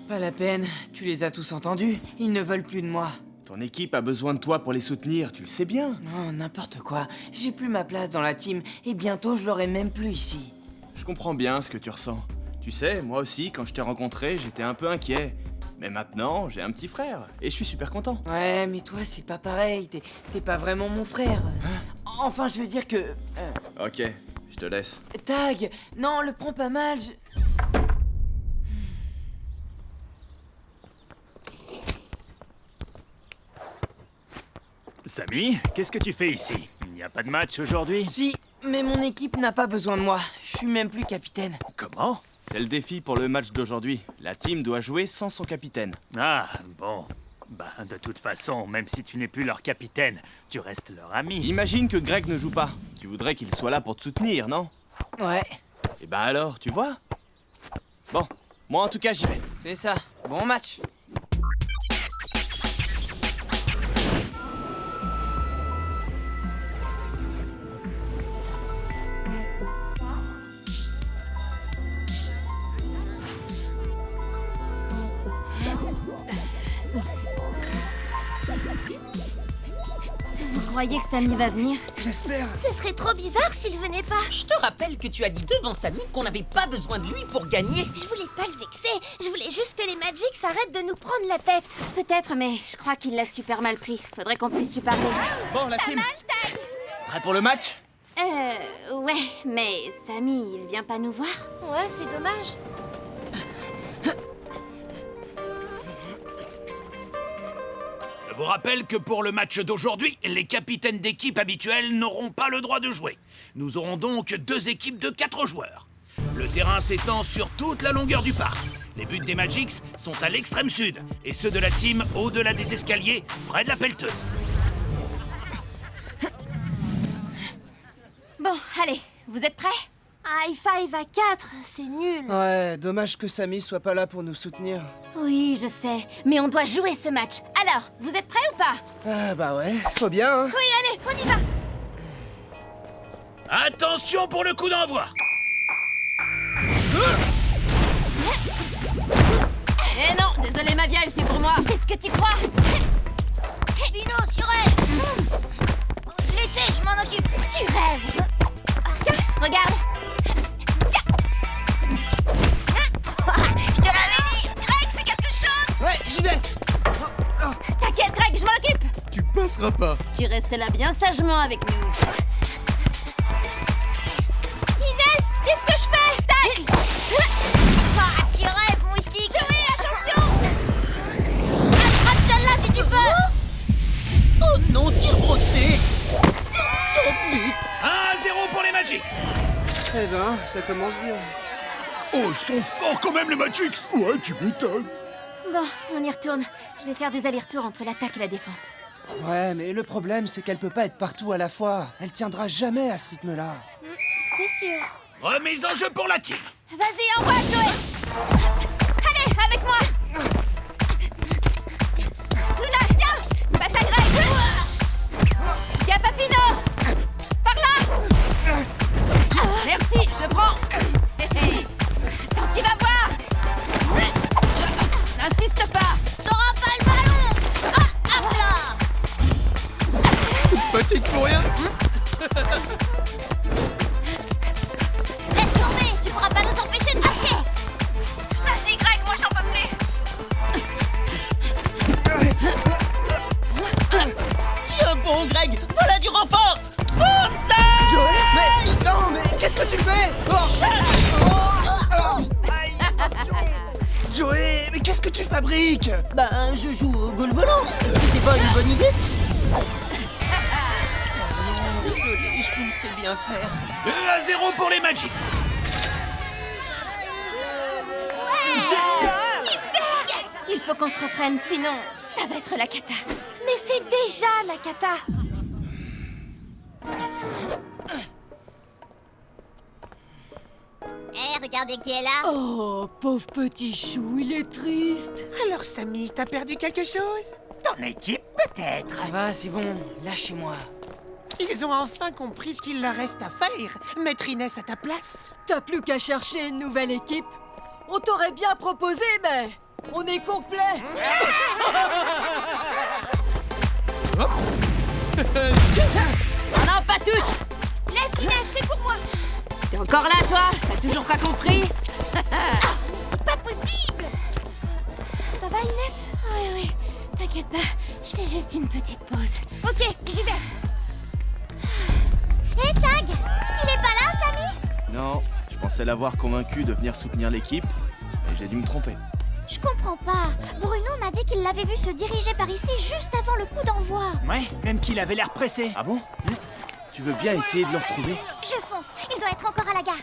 Pas la peine, tu les as tous entendus, ils ne veulent plus de moi.
Ton équipe a besoin de toi pour les soutenir, tu le sais bien.
Non, n'importe quoi, j'ai plus ma place dans la team, et bientôt je l'aurai même plus ici.
Je comprends bien ce que tu ressens. Tu sais, moi aussi, quand je t'ai rencontré, j'étais un peu inquiet. Mais maintenant, j'ai un petit frère, et je suis super content.
Ouais, mais toi, c'est pas pareil, t'es pas vraiment mon frère. Enfin, je veux dire que...
Ok, je te laisse.
Tag, non, le prends pas mal,
Samy, qu'est-ce que tu fais ici? Il n'y a pas de match aujourd'hui?
Si, mais mon équipe n'a pas besoin de moi. Je suis même plus capitaine.
Comment?
C'est le défi pour le match d'aujourd'hui. La team doit jouer sans son capitaine.
Ah, bon. Bah, de toute façon, même si tu n'es plus leur capitaine, tu restes leur ami.
Imagine que Greg ne joue pas. Tu voudrais qu'il soit là pour te soutenir, non?
Ouais.
Et ben alors, tu vois? Bon, moi en tout cas, j'y vais.
C'est ça. Bon match.
Vous croyez que Samy va venir?
J'espère.
Ce serait trop bizarre s'il venait pas.
Je te rappelle que tu as dit devant Samy qu'on n'avait pas besoin de lui pour gagner.
Je voulais pas le vexer. Je voulais juste que les Magics arrêtent de nous prendre la tête.
Peut-être, mais je crois qu'il l'a super mal pris. Faudrait qu'on puisse lui parler.
Bon, la team. Prêt pour le match?
Ouais, mais Samy, il vient pas nous voir?
Ouais, c'est dommage.
Je vous rappelle que pour le match d'aujourd'hui, les capitaines d'équipe habituels n'auront pas le droit de jouer. Nous aurons donc 2 équipes de 4 joueurs. Le terrain s'étend sur toute la longueur du parc. Les buts des Magics sont à l'extrême sud et ceux de la team au-delà des escaliers, près de la pelleteuse.
Bon, allez, vous êtes prêts?
High five à 4, c'est nul.
Ouais, dommage que Samy soit pas là pour nous soutenir.
Oui, je sais, mais on doit jouer ce match. Alors, vous êtes prêts ou pas?
Ah bah ouais, faut bien, hein.
Oui, allez, on y va.
Attention pour le coup d'envoi.
Eh non, désolé ma vieille, c'est pour moi. C'est ce que tu crois?
Dino, sur elle. Laissez, je m'en occupe.
Tu rêves. Tiens, regarde.
Je te l'avais dit. Greg, fais quelque chose.
Ouais, j'y vais.
T'inquiète, Greg, je m'en occupe.
Tu passeras pas.
Tu restes là bien sagement avec nous.
Inès, qu'est-ce que je fais? Tac. Ah, tu rêves, moustique. Joey, attention. Attrape celle-là si tu peux.
Oh non, tire brossé. Oh zut.
1-0 pour les Magics.
Eh ben, ça commence bien.
Oh, ils sont forts quand même, les Magics. Ouais, tu m'étonnes.
Bon, on y retourne. Je vais faire des allers-retours entre l'attaque et la défense.
Ouais, mais le problème, c'est qu'elle peut pas être partout à la fois. Elle tiendra jamais à ce rythme-là.
C'est sûr.
Remise en jeu pour la team.
Vas-y, envoie, Joey. Allez, avec moi. Luna, tiens. Passe à Greg. Gaffe à Pino. Par là. Merci, je prends. Attends, tu vas voir.
que tu fais? Joey, mais qu'est-ce que tu fabriques?
Bah, je joue au goal volant. C'était pas une bonne idée? Désolé, je pensais bien faire.
2-0 pour les Magics.
Il faut qu'on se reprenne, sinon ça va être la cata.
Mais c'est déjà la cata. Hé, regardez qui est là.
Oh, pauvre petit chou, il est triste.
Alors, Samy, t'as perdu quelque chose? Ton équipe, peut-être.
Ça va, c'est bon, lâchez-moi.
Ils ont enfin compris ce qu'il leur reste à faire. Mettre Inès à ta place.
T'as plus qu'à chercher une nouvelle équipe. On t'aurait bien proposé, mais on est complet.
Non, pas touche.
Laisse Inès, c'est pour moi.
T'es encore là, toi? T'as toujours pas compris?
Mais c'est pas possible. Ça va, Inès?
Oui, oui, t'inquiète pas, je fais juste une petite pause.
Ok, j'y vais. Hé, Tag, il est pas là, Samy?
Non, je pensais l'avoir convaincu de venir soutenir l'équipe, mais j'ai dû me tromper.
Je comprends pas. Bruno m'a dit qu'il l'avait vu se diriger par ici juste avant le coup d'envoi.
Ouais, même qu'il avait l'air pressé.
Ah bon? Tu veux bien essayer de le retrouver?
Je fonce, il doit être encore à la gare.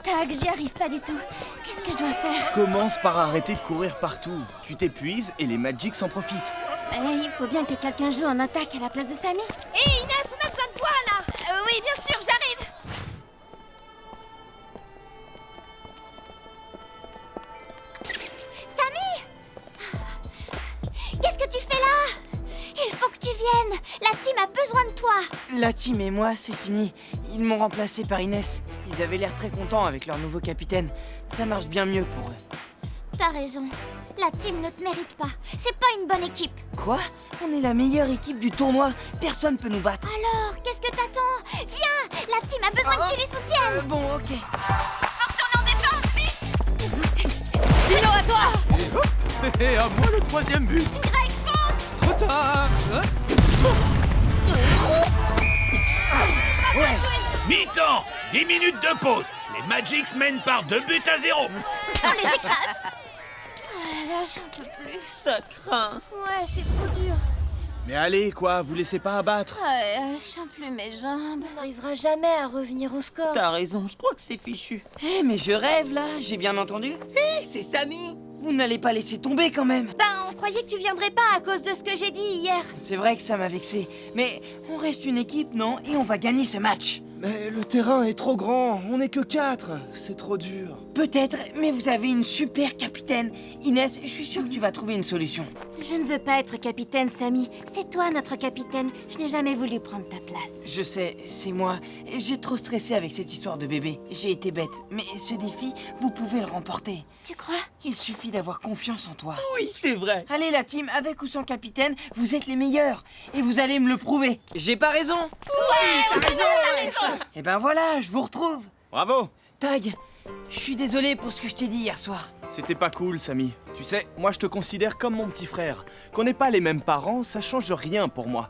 Tag, j'y arrive pas du tout. Qu'est-ce que je dois faire?
Commence par arrêter de courir partout. Tu t'épuises et les Magics en profitent.
Il faut bien que quelqu'un joue en attaque à la place de Samy.
Hé, Inès, on a besoin de toi, là. Oui, bien sûr, j'arrive. Samy! Qu'est-ce que tu fais là? Il faut que tu viennes. La team a besoin de toi.
La team et moi, c'est fini. Ils m'ont remplacé par Inès. Ils avaient l'air très contents avec leur nouveau capitaine. Ça marche bien mieux pour eux.
T'as raison. La team ne te mérite pas. C'est pas une bonne équipe.
Quoi? On est la meilleure équipe du tournoi. Personne peut nous battre.
Alors, qu'est-ce que t'attends? Viens! La team a besoin que tu les soutiennes.
Bon, ok.
Faut retourner en défense, vite!
Lino, à toi!
Et à moi le troisième but.
Greg, fonce!
Trop tard.
Mi-temps, 10 minutes de pause. Les Magics mènent par 2-0.
On les écrase!
Oh là là, j'en peux plus.
Ça craint.
Ouais, c'est trop dur.
Mais allez, quoi, vous laissez pas abattre.
Je sens plus mes jambes.
On n'arrivera jamais à revenir au score.
T'as raison, je crois que c'est fichu.
Eh, mais je rêve là, j'ai bien entendu.
Hé, c'est Samy.
Vous n'allez pas laisser tomber quand même.
Ben, on croyait que tu viendrais pas à cause de ce que j'ai dit hier.
C'est vrai que ça m'a vexé. Mais on reste une équipe, non? Et on va gagner ce match.
Mais le terrain est trop grand, on n'est que 4. C'est trop dur.
Peut-être, mais vous avez une super capitaine. Inès, je suis sûre que tu vas trouver une solution.
Je ne veux pas être capitaine, Samy. C'est toi notre capitaine. Je n'ai jamais voulu prendre ta place.
Je sais, c'est moi. J'ai trop stressé avec cette histoire de bébé. J'ai été bête. Mais ce défi, vous pouvez le remporter.
Tu crois?
Il suffit d'avoir confiance en toi.
Oui, c'est vrai.
Allez la team, avec ou sans capitaine, vous êtes les meilleurs. Et vous allez me le prouver. J'ai pas raison?
Ouais, t'as raison!
Et ben voilà, je vous retrouve.
Bravo.
Tag, je suis désolé pour ce que je t'ai dit hier soir.
C'était pas cool, Samy. Tu sais, moi je te considère comme mon petit frère. Qu'on n'ait pas les mêmes parents, ça change rien pour moi.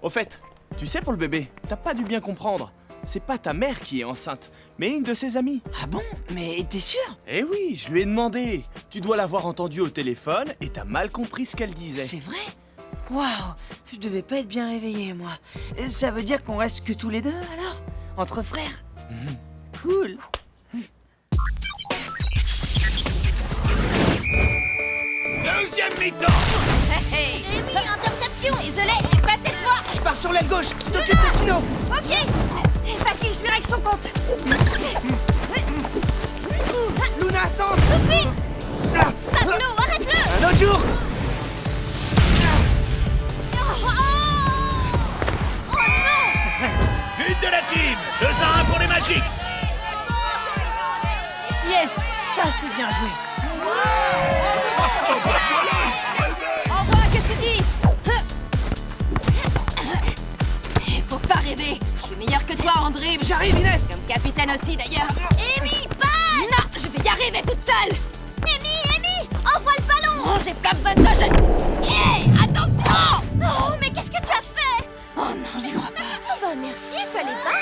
Au fait, tu sais pour le bébé, t'as pas dû bien comprendre. C'est pas ta mère qui est enceinte, mais une de ses amies.
Ah bon? Mais t'es sûr?
Eh oui, je lui ai demandé. Tu dois l'avoir entendue au téléphone et t'as mal compris ce qu'elle disait.
C'est vrai? Waouh, je devais pas être bien réveillé, moi. Ça veut dire qu'on reste que tous les deux, alors? Entre frères? Cool.
Deuxième mi-temps.
Hey, Amy, interception! Désolé, pas cette fois!
Je pars sur l'aile gauche, t'occupes de Pino.
Ok! Facile, je lui règle son compte!
Luna, centre.
Tout de suite!
Ah,
Pablo, arrête-le!
un autre jour.
Oh non!
But de la team. 2-1 pour les Magics.
Yes, ça c'est bien joué.
Envoie, qu'est-ce que tu dis? Faut pas rêver. Je suis meilleure que toi en dribble.
J'arrive, Inès.
Comme capitaine aussi, d'ailleurs.
Amy, passe!
Non, je vais y arriver toute seule.
Amy, envoie le ballon!
Non, j'ai pas besoin de toi, je... Hey, attention!
Oh, mais qu'est-ce que tu as fait?
Oh non, j'y crois pas.
Bah merci, fallait pas.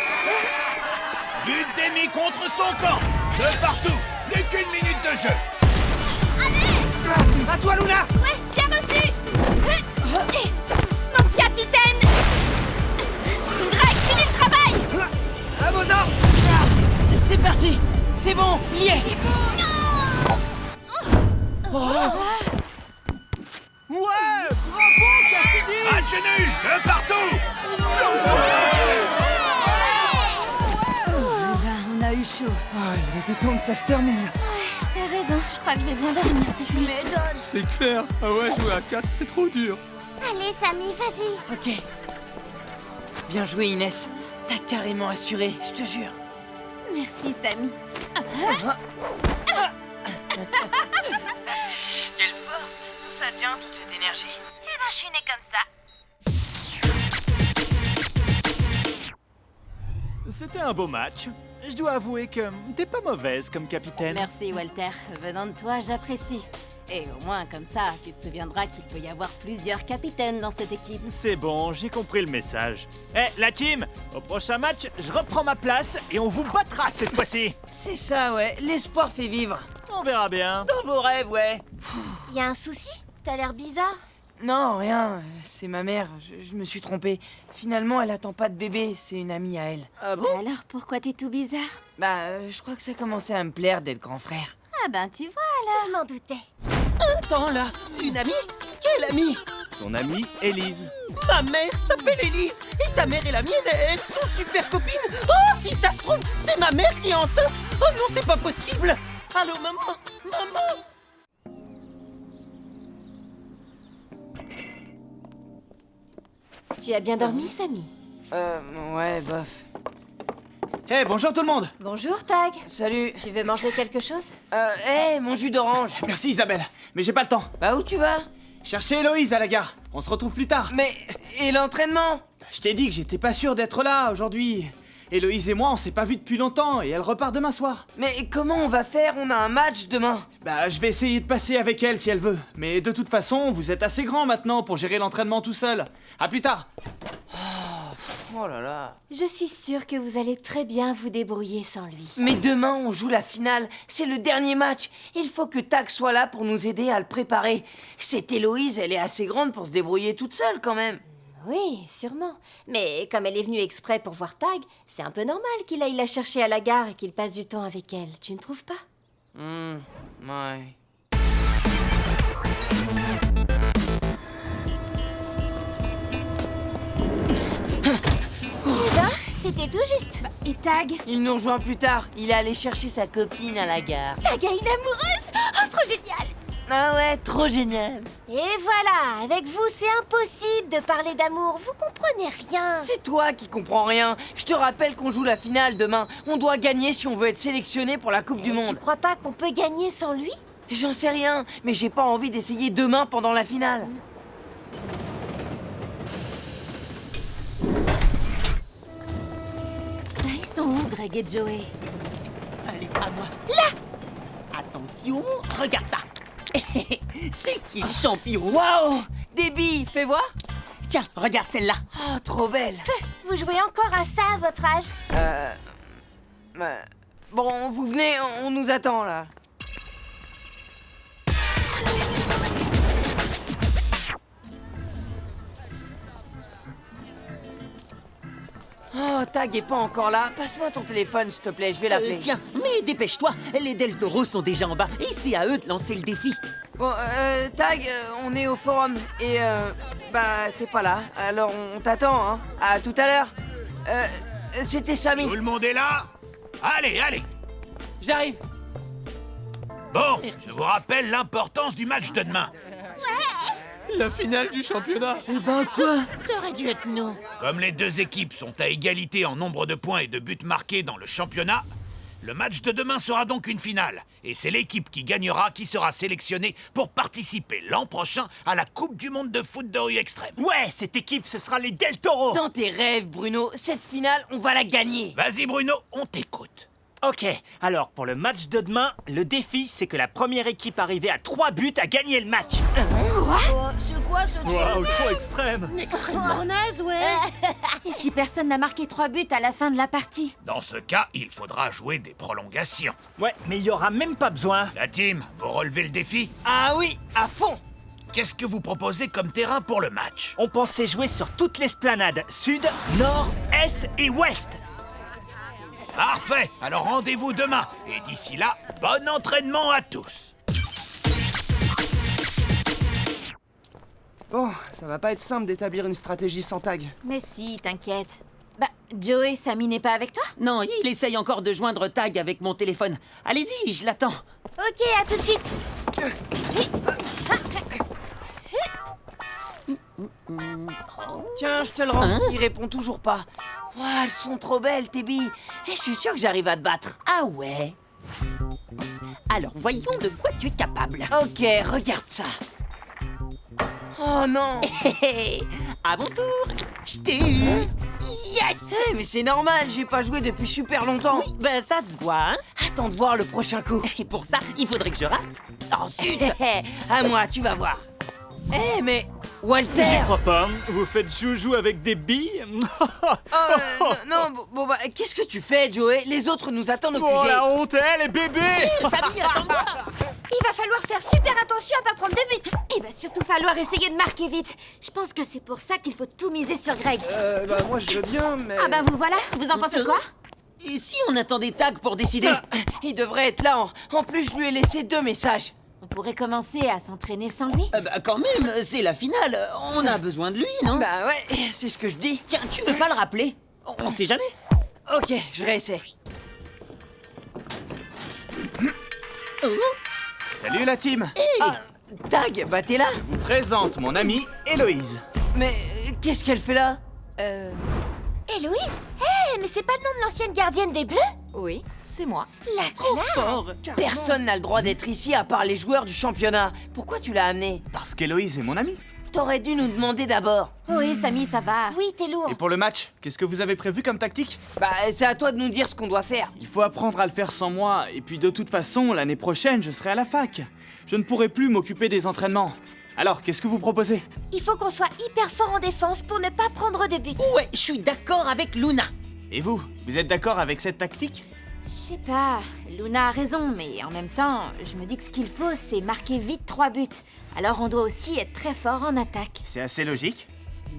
But d'Amy contre son camp. De partout. Plus qu'1 minute de jeu.
À toi, Luna!
Ouais, bien reçu. Mon capitaine. Drake, finis le travail.
À vos ordres!
C'est parti. C'est bon, y est.
Ouais! Bravo, Cassidy!
Match nul. De partout.
On a eu chaud.
Ah, il était temps que ça se termine.
T'as raison, je crois que je vais bien dormir cette nuit.
C'est clair. Ah ouais, jouer à 4, c'est trop dur.
Allez, Samy, vas-y.
Ok. Bien joué, Inès. T'as carrément assuré, je te jure.
Merci, Samy.
Quelle force! D'où ça vient, toute cette énergie?
Eh ben, je suis née comme ça.
C'était un beau match. Je dois avouer que t'es pas mauvaise comme capitaine.
Merci, Walter. Venant de toi, j'apprécie. Et au moins, comme ça, tu te souviendras qu'il peut y avoir plusieurs capitaines dans cette équipe.
C'est bon, j'ai compris le message. La team, au prochain match, je reprends ma place et on vous battra cette fois-ci.
C'est ça, ouais. L'espoir fait vivre.
On verra bien.
Dans vos rêves, ouais.
Y a un souci? T'as l'air bizarre.
Non, rien. C'est ma mère. Je me suis trompé. Finalement, elle attend pas de bébé. C'est une amie à elle.
Ah bon?
Alors, pourquoi t'es tout bizarre?
Bah, je crois que ça commençait à me plaire d'être grand frère.
Ah ben, tu vois, alors.
Je m'en doutais.
Attends, là. Une amie? Quelle amie?
Son amie, Élise.
Ma mère s'appelle Élise. Et ta mère et la mienne, elles sont super copines. Oh, si ça se trouve, c'est ma mère qui est enceinte. Oh non, c'est pas possible. Allô, maman? Maman?
Tu as bien dormi, Samy?
Ouais, bof.
Hey, bonjour tout le monde.
Bonjour, Tag.
Salut.
Tu veux manger quelque chose?
Mon jus d'orange.
Merci Isabelle, mais j'ai pas le temps.
Bah, où tu vas?
Chercher Héloïse à la gare. On se retrouve plus tard.
Mais, et l'entraînement?
Je t'ai dit que j'étais pas sûr d'être là aujourd'hui. Héloïse et moi, on s'est pas vus depuis longtemps et elle repart demain soir.
Mais comment on va faire? On a un match demain.
Bah, je vais essayer de passer avec elle si elle veut. Mais de toute façon, vous êtes assez grand maintenant pour gérer l'entraînement tout seul. À plus tard.
Oh là là.
Je suis sûre que vous allez très bien vous débrouiller sans lui.
Mais demain, on joue la finale. C'est le dernier match. Il faut que Tag soit là pour nous aider à le préparer. Cette Héloïse, elle est assez grande pour se débrouiller toute seule quand même.
Oui, sûrement. Mais comme elle est venue exprès pour voir Tag, c'est un peu normal qu'il aille la chercher à la gare et qu'il passe du temps avec elle. Tu ne trouves pas?
Ouais.
Eh ben, c'était tout juste.
Et Tag?
Il nous rejoint plus tard. Il est allé chercher sa copine à la gare.
Tag a une amoureuse. Oh, trop génial.
Ah ouais, trop génial.
Et voilà, avec vous, c'est impossible de parler d'amour. Vous comprenez rien.
C'est toi qui comprends rien. Je te rappelle qu'on joue la finale demain. On doit gagner si on veut être sélectionné pour la Coupe du
Tu
Monde.
crois pas qu'on peut gagner sans lui?
J'en sais rien, mais j'ai pas envie d'essayer demain pendant la finale.
Ils sont où, Greg et Joey?
Allez, à moi. Là! Attention, regarde ça. C'est qui le champion?
Waouh! Des billes, fais voir.
Tiens, regarde celle-là.
Oh, trop belle.
Vous jouez encore à ça à votre âge?
Bon, vous venez, on nous attend là. Oh, Tag est pas encore là. Passe-moi ton téléphone, s'il te plaît, je vais l'appeler.
Tiens, mais dépêche-toi. Les Del Toro sont déjà en bas et c'est à eux de lancer le défi.
Bon, Tag, on est au forum et t'es pas là. Alors on t'attend, hein. À tout à l'heure. C'était Samy.
Tout le monde est là? Allez, allez.
J'arrive.
Bon, je vous rappelle l'importance du match de demain.
La finale du championnat.
Ça aurait dû être nous.
Comme les deux équipes sont à égalité en nombre de points et de buts marqués dans le championnat, le match de demain sera donc une finale. Et c'est l'équipe qui gagnera qui sera sélectionnée pour participer l'an prochain à la Coupe du Monde de foot de rue extrême.
Ouais, cette équipe, ce sera les Del Toro.
Dans tes rêves, Bruno, cette finale, on va la gagner.
Vas-y Bruno, on t'écoute.
Ok, alors pour le match de demain, le défi c'est que la première équipe arrivée à 3 buts a gagné le match.
C'est quoi ce
Waouh, trop extrême.
Extrêmement naze, ouais.
Et si personne n'a marqué 3 buts à la fin de la partie?
Dans ce cas, il faudra jouer des prolongations.
Ouais, mais il y aura même pas besoin.
La team, vous relevez le défi?
Ah oui, à fond.
Qu'est-ce que vous proposez comme terrain pour le match?
On pensait jouer sur toute l'esplanade, sud, nord, est et ouest.
Parfait. Alors rendez-vous demain. Et d'ici là, bon entraînement à tous.
Bon, ça va pas être simple d'établir une stratégie sans tag.
Mais si, t'inquiète. Bah, Joey, Samy n'est pas avec toi?
Non, il essaye encore de joindre Tag avec mon téléphone. Allez-y, je l'attends.
Ok, à tout de suite.
Tiens, je te le rends. Il répond toujours pas. Ouah, elles sont trop belles, tes billes. Et je suis sûr que j'arrive à te battre.
Ah ouais? Alors, voyons de quoi tu es capable.
Ok, regarde ça. Oh non.
À mon tour, je t'ai eu. Yes!
Mais c'est normal, j'ai pas joué depuis super longtemps.
Oui, ben ça se voit, hein?
Attends de voir le prochain coup.
Et pour ça, il faudrait que je rate. Ensuite,
À moi, tu vas voir. Mais Walter.
J'y crois pas. Vous faites joujou avec des billes?
Bon bah, qu'est-ce que tu fais, Joey? Les autres nous attendent au
Oh
QG.
la honte, les bébés!
Samy, attends-moi!
Il va falloir faire super attention à pas prendre de but.
Il va surtout falloir essayer de marquer vite. Je pense que c'est pour ça qu'il faut tout miser sur Greg.
Bah moi je veux bien, mais...
Ah bah vous voilà, vous en pensez quoi?
Et si on attendait Tag pour décider?
Il devrait être là. En plus, je lui ai laissé 2 messages.
On pourrait commencer à s'entraîner sans lui.
Bah quand même, c'est la finale. On a besoin de lui, non?
Bah ouais, c'est ce que je dis.
Tiens, tu veux pas le rappeler? On sait jamais.
Ok, je réessaie.
Salut la team.
Ah, Tag, bah t'es là?
Je vous présente mon amie Héloïse.
Mais qu'est-ce qu'elle fait là?
Héloïse? Mais c'est pas le nom de l'ancienne gardienne des Bleus?
Oui, c'est moi.
La classe.
Personne n'a le droit d'être ici à part les joueurs du championnat. Pourquoi tu l'as amené?
Parce qu'Héloïse est mon amie.
T'aurais dû nous demander d'abord.
Oui, Samy, ça va.
Oui, t'es lourd.
Et pour le match, qu'est-ce que vous avez prévu comme tactique?
Bah, c'est à toi de nous dire ce qu'on doit faire.
Il faut apprendre à le faire sans moi, et puis de toute façon, l'année prochaine, je serai à la fac. Je ne pourrai plus m'occuper des entraînements. Alors, qu'est-ce que vous proposez?
Il faut qu'on soit hyper fort en défense pour ne pas prendre de but.
Ouais, je suis d'accord avec Luna.
Et vous êtes d'accord avec cette tactique?
Je sais pas, Luna a raison, mais en même temps, je me dis que ce qu'il faut, c'est marquer vite 3 buts. Alors on doit aussi être très fort en attaque.
C'est assez logique.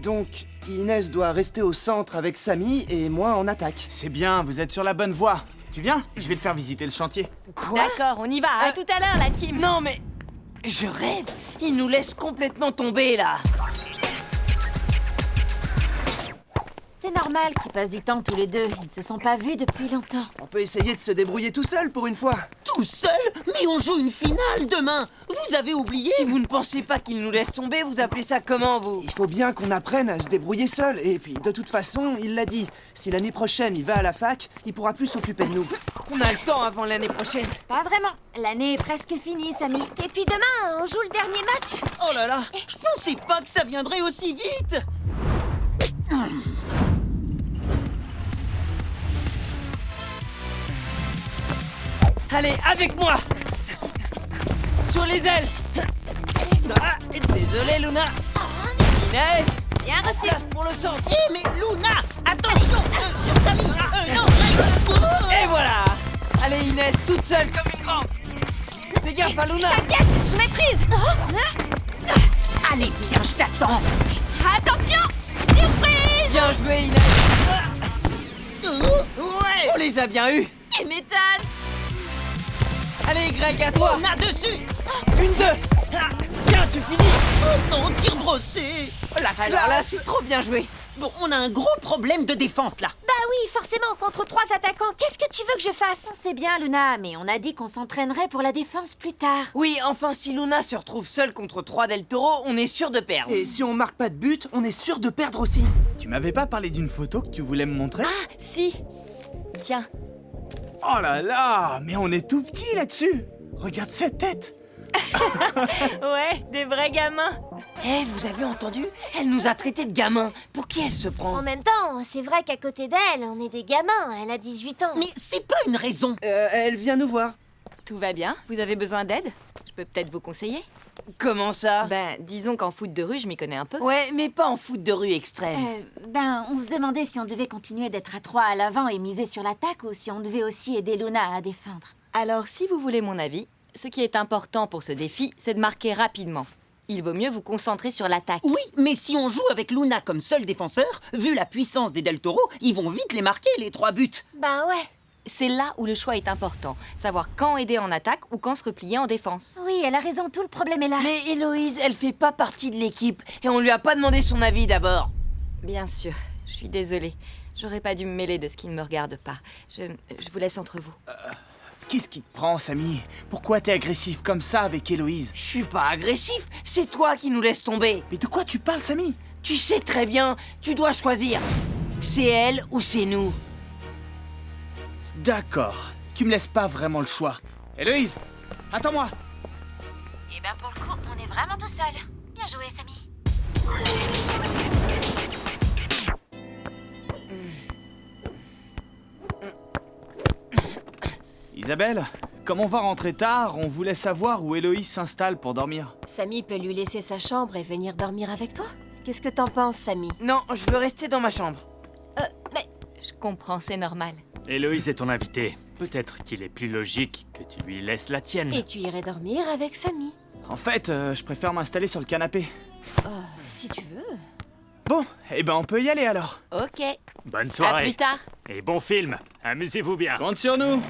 Donc, Inès doit rester au centre avec Samy et moi en attaque.
C'est bien, vous êtes sur la bonne voie. Tu viens? Je vais te faire visiter le chantier.
Quoi?
D'accord, on y va. À tout à l'heure, la team.
Non mais... Je rêve. Il nous laisse complètement tomber là.
C'est normal qu'ils passent du temps tous les deux. Ils ne se sont pas vus depuis longtemps.
On peut essayer de se débrouiller tout seul pour une fois.
Tout seul? Mais on joue une finale demain. Vous avez oublié?
Si vous ne pensez pas qu'il nous laisse tomber, vous appelez ça comment, vous?
Il faut bien qu'on apprenne à se débrouiller seul. Et puis, de toute façon, il l'a dit. Si l'année prochaine il va à la fac, il pourra plus s'occuper de nous.
On a le temps avant l'année prochaine.
Pas vraiment. L'année est presque finie, Samy.
Et puis demain, on joue le dernier match.
Oh là là, je pensais pas que ça viendrait aussi vite.
Allez, avec moi. Sur les ailes. Ah, désolé, Luna. Inès.
Bien reçu.
Place pour le centre.
Mais Luna, attention, sur Samy. Non.
Et voilà. Allez, Inès, toute seule comme une grande. Fais gaffe à Luna.
T'inquiète, je maîtrise.
Allez, viens, je t'attends.
Attention, surprise.
Bien joué, Inès. Ouais. On les a bien eus.
Tu m'étonnes.
Allez, Greg, à toi.
On a dessus.
Une, deux. Bien, tu finis.
Oh non, tir brossé.
Alors là, c'est trop bien joué.
Bon, on a un gros problème de défense là.
Bah oui, forcément, contre 3 attaquants, qu'est-ce que tu veux que je fasse?
C'est bien, Luna, mais on a dit qu'on s'entraînerait pour la défense plus tard.
Oui, enfin, si Luna se retrouve seule contre 3 Del Toro, on est sûr de perdre.
Et si on marque pas de but, on est sûr de perdre aussi.
Tu m'avais pas parlé d'une photo que tu voulais me montrer?
Ah, si. Tiens.
Oh là là, mais on est tout petit là-dessus. Regarde cette tête.
Ouais, des vrais gamins.
Eh, vous avez entendu? Elle nous a traités de gamins. Pour qui elle se prend?
En même temps, c'est vrai qu'à côté d'elle, on est des gamins. Elle a 18 ans.
Mais c'est pas une raison.
Elle vient nous voir.
Tout va bien? Vous avez besoin d'aide? Je peux peut-être vous conseiller?
Comment ça?
Ben, disons qu'en foot de rue, je m'y connais un peu.
Ouais, mais pas en foot de rue extrême.
On se demandait si on devait continuer d'être à 3 à l'avant et miser sur l'attaque ou si on devait aussi aider Luna à défendre.
Alors, si vous voulez mon avis, ce qui est important pour ce défi, c'est de marquer rapidement. Il vaut mieux vous concentrer sur l'attaque.
Oui, mais si on joue avec Luna comme seul défenseur, vu la puissance des Del Toro, ils vont vite les marquer, les 3 buts.
Ben ouais.
C'est là où le choix est important. Savoir quand aider en attaque ou quand se replier en défense.
Oui, elle a raison, tout le problème est là.
Mais Héloïse, elle fait pas partie de l'équipe et on lui a pas demandé son avis d'abord.
Bien sûr, je suis désolée. J'aurais pas dû me mêler de ce qui ne me regarde pas. Je vous laisse entre vous.
Qu'est-ce qui te prend, Samy? Pourquoi t'es agressif comme ça avec Héloïse?
Je suis pas agressif, c'est toi qui nous laisses tomber.
Mais de quoi tu parles, Samy?
Tu sais très bien, tu dois choisir. C'est elle ou c'est nous.
D'accord, tu me laisses pas vraiment le choix. Héloïse, attends-moi.
Eh ben pour le coup, on est vraiment tout seul. Bien joué, Samy.
Isabelle, comme on va rentrer tard, on voulait savoir où Héloïse s'installe pour dormir.
Samy peut lui laisser sa chambre et venir dormir avec toi. Qu'est-ce que t'en penses, Samy?
Non, je veux rester dans ma chambre.
Mais
Je comprends, c'est normal.
Héloïse est ton invitée. Peut-être qu'il est plus logique que tu lui laisses la tienne.
et tu irais dormir avec Samy?
En fait, je préfère m'installer sur le canapé.
Si tu veux.
Bon, eh ben on peut y aller alors.
Ok.
Bonne
À
soirée.
plus tard.
Et bon film. Amusez-vous bien.
Compte sur nous.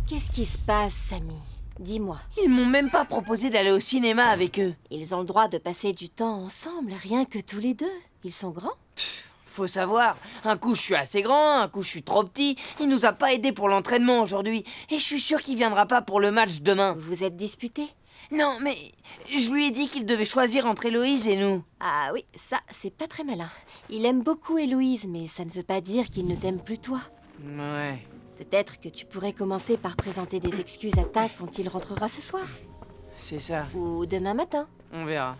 Qu'est-ce qui se passe, Samy? Dis-moi.
Ils m'ont même pas proposé d'aller au cinéma avec eux.
Ils ont le droit de passer du temps ensemble, rien que tous les deux. Ils sont grands.
Faut savoir, un coup je suis assez grand, un coup je suis trop petit. Il nous a pas aidés pour l'entraînement aujourd'hui. Et je suis sûr qu'il viendra pas pour le match demain.
Vous vous êtes disputés?
Non, mais je lui ai dit qu'il devait choisir entre Héloïse et nous.
Ah oui, ça, c'est pas très malin. Il aime beaucoup Héloïse, mais ça ne veut pas dire qu'il ne t'aime plus toi.
Ouais.
Peut-être que tu pourrais commencer par présenter des excuses à Tak quand il rentrera ce soir.
C'est ça.
Ou demain matin.
On verra.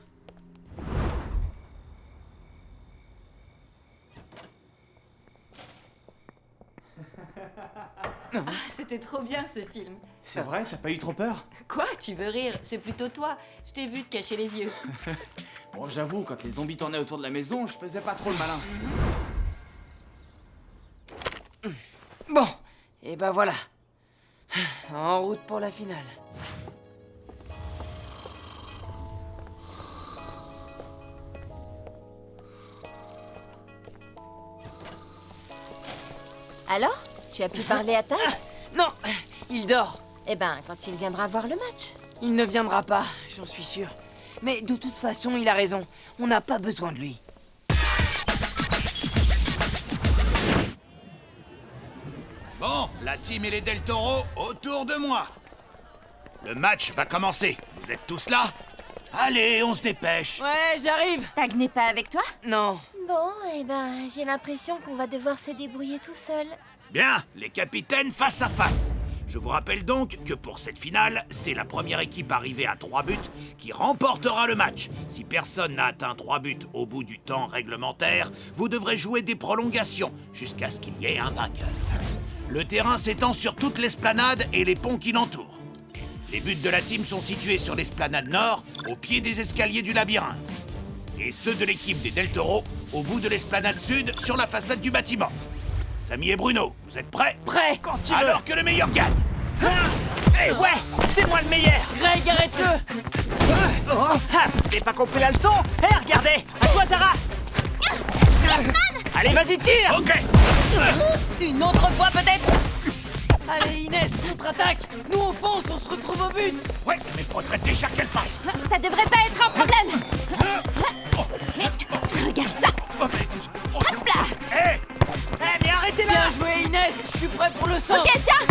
C'était trop bien ce film.
C'est vrai, t'as pas eu trop peur?
Quoi? Tu veux rire? C'est plutôt toi. Je t'ai vu te cacher les yeux.
Bon, j'avoue, quand les zombies tournaient autour de la maison, je faisais pas trop le malin.
Bon, et ben voilà. En route pour la finale.
Alors? Tu as pu parler à Tak?
Non, il dort.
Eh ben, quand il viendra voir le match.
Il ne viendra pas, j'en suis sûr. Mais de toute façon, il a raison. On n'a pas besoin de lui.
Bon, la team et les Del Toro autour de moi. Le match va commencer. Vous êtes tous là? Allez, on se dépêche.
Ouais, j'arrive.
Tag n'est pas avec toi?
Non.
Bon, eh ben, j'ai l'impression qu'on va devoir se débrouiller tout seul.
Bien, les capitaines face à face. Je vous rappelle donc que pour cette finale, c'est la première équipe arrivée à 3 buts qui remportera le match. Si personne n'a atteint 3 buts au bout du temps réglementaire, vous devrez jouer des prolongations jusqu'à ce qu'il y ait un vainqueur. Le terrain s'étend sur toute l'esplanade et les ponts qui l'entourent. Les buts de la team sont situés sur l'esplanade nord, au pied des escaliers du labyrinthe. Et ceux de l'équipe des Del Toro, au bout de l'esplanade sud, sur la façade du bâtiment. Samy et Bruno, vous êtes prêts?
Prêt.
Quand tu veux.
Alors que le meilleur gagne.
Eh ouais, c'est moi le meilleur.
Greg, arrête-le.
Ah, vous n'avez pas compris la leçon? Eh, regardez, à toi, Sarah. Allez, vas-y, tire.
Ok.
Une autre fois peut-être?
Allez, Inès, contre-attaque. Nous, on fonce, on se retrouve au but.
Ouais, mais faudrait déjà qu'elle passe.
Ça devrait pas être un problème. Regarde ça. Hop là.
Eh, mais arrêtez-la.
Bien joué, Inès. Je suis prêt pour le saut.
Ok, tiens.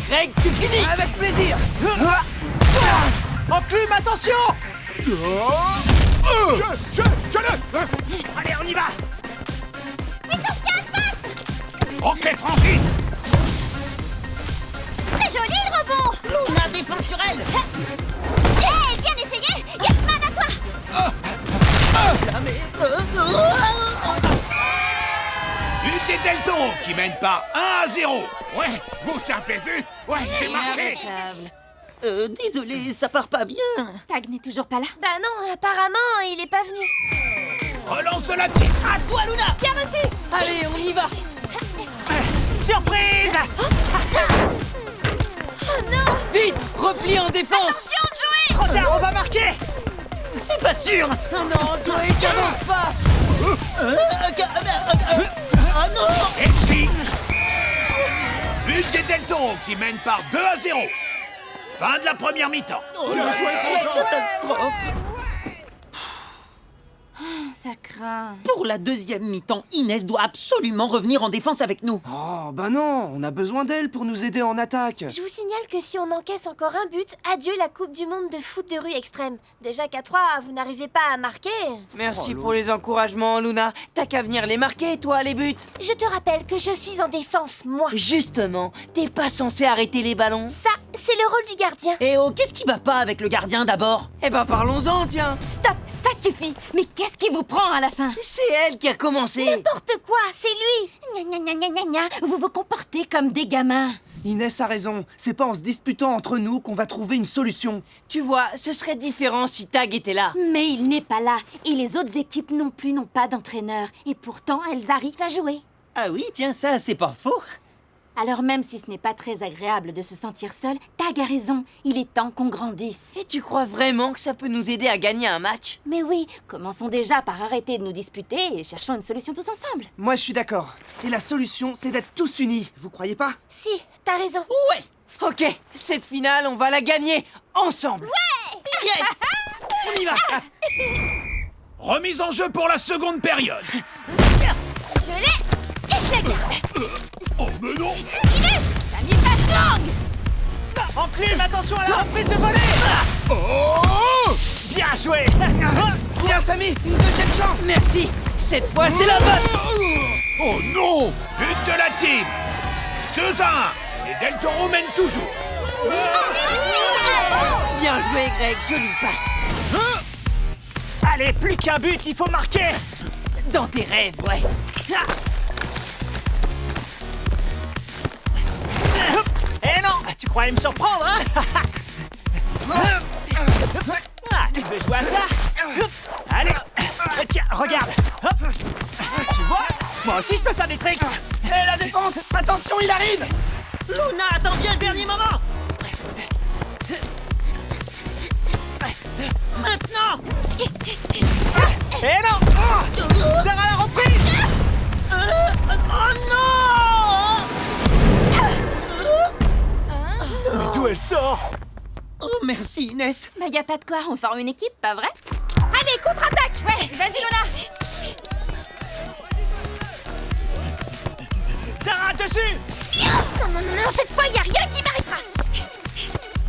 Greg, tu finis.
Avec plaisir.
Enclume, attention.
Je l'ai.
Allez, on y va.
Ok, Frangine.
C'est joli le robot.
Luna défend sur elle.
Del Toro qui mènent par 1-0. Ouais, vous avez vu? Ouais, j'ai marqué.
Inarrêtable.
Désolé, ça part pas bien.
Tag n'est toujours pas là.
Bah non, apparemment, il est pas venu.
Relance de la team.
À toi, Luna.
Bien reçu.
Allez, on y va.
Surprise!
Oh non!
Vite, repli en défense.
Attention, Joey!
Trop tard, on va marquer!
C'est pas sûr. Oh non, Joey, t'avances pas. Ah non.
Et si but des Del Toro qui mènent par 2-0. Fin de la première mi-temps.
Oh, la catastrophe.
Ça craint.
Pour la deuxième mi-temps, Inès doit absolument revenir en défense avec nous.
Oh, bah non, on a besoin d'elle pour nous aider en attaque.
Je vous signale que si on encaisse encore un but, adieu la Coupe du Monde de foot de rue extrême. Déjà qu'à 3, vous n'arrivez pas à marquer.
Merci pour les encouragements, Luna. T'as qu'à venir les marquer, toi, les buts.
Je te rappelle que je suis en défense, moi.
Justement, t'es pas censé arrêter les ballons.
Ça, c'est le rôle du gardien.
Eh oh, qu'est-ce qui va pas avec le gardien d'abord?
Eh ben, parlons-en, tiens.
Stop, ça suffit. Mais qu'est-ce qui vous prend à la fin?
C'est elle qui a commencé.
N'importe quoi, c'est lui.
Gna gna gna gna gna. Vous vous comportez comme des gamins.
Inès a raison. C'est pas en se disputant entre nous qu'on va trouver une solution.
Tu vois, ce serait différent si Tag était là.
Mais il n'est pas là. Et les autres équipes non plus n'ont pas d'entraîneur. Et pourtant, elles arrivent à jouer.
Ah oui, tiens, ça, c'est pas faux.
Alors même si ce n'est pas très agréable de se sentir seul, Tag a raison. Il est temps qu'on grandisse.
Et tu crois vraiment que ça peut nous aider à gagner un match?
Mais oui, commençons déjà par arrêter de nous disputer et cherchons une solution tous ensemble.
Moi, je suis d'accord. Et la solution, c'est d'être tous unis. Vous croyez pas?
Si, t'as raison.
Ouais. Ok, cette finale, on va la gagner ensemble.
Ouais.
Yes. On y va.
Remise en jeu pour la seconde période.
Je l'ai et je la garde.
Oh, mais non.
Inès, t'as mis pas langue.
Enclume, attention à la reprise de volée!
Oh!
Bien joué!
Tiens, Samy, une deuxième chance.
Merci. Cette fois, c'est la bonne.
Oh non! But de la team. 2-1. Et Del Toro mène toujours.
Bien joué, Greg. Jolie passe.
Allez, plus qu'un but, il faut marquer!
Dans tes rêves, ouais.
Eh non! Tu croyais me surprendre, hein? Ah, tu veux jouer à ça? Allez! Tiens, regarde! Hop. Tu vois? Moi aussi, je peux faire des tricks!
Eh, la défense! Attention, il arrive!
Luna, attends bien le dernier moment. Maintenant.
Eh non! Sarah la reprise!
Oh non.
Mais d'où elle sort?
Oh, merci, Inès.
Mais y a pas de quoi, on forme une équipe, pas vrai?
Allez, contre-attaque.
Ouais, vas-y Lola.
Sarah, dessus!
Non, non, non, non, cette fois, y a rien qui m'arrêtera.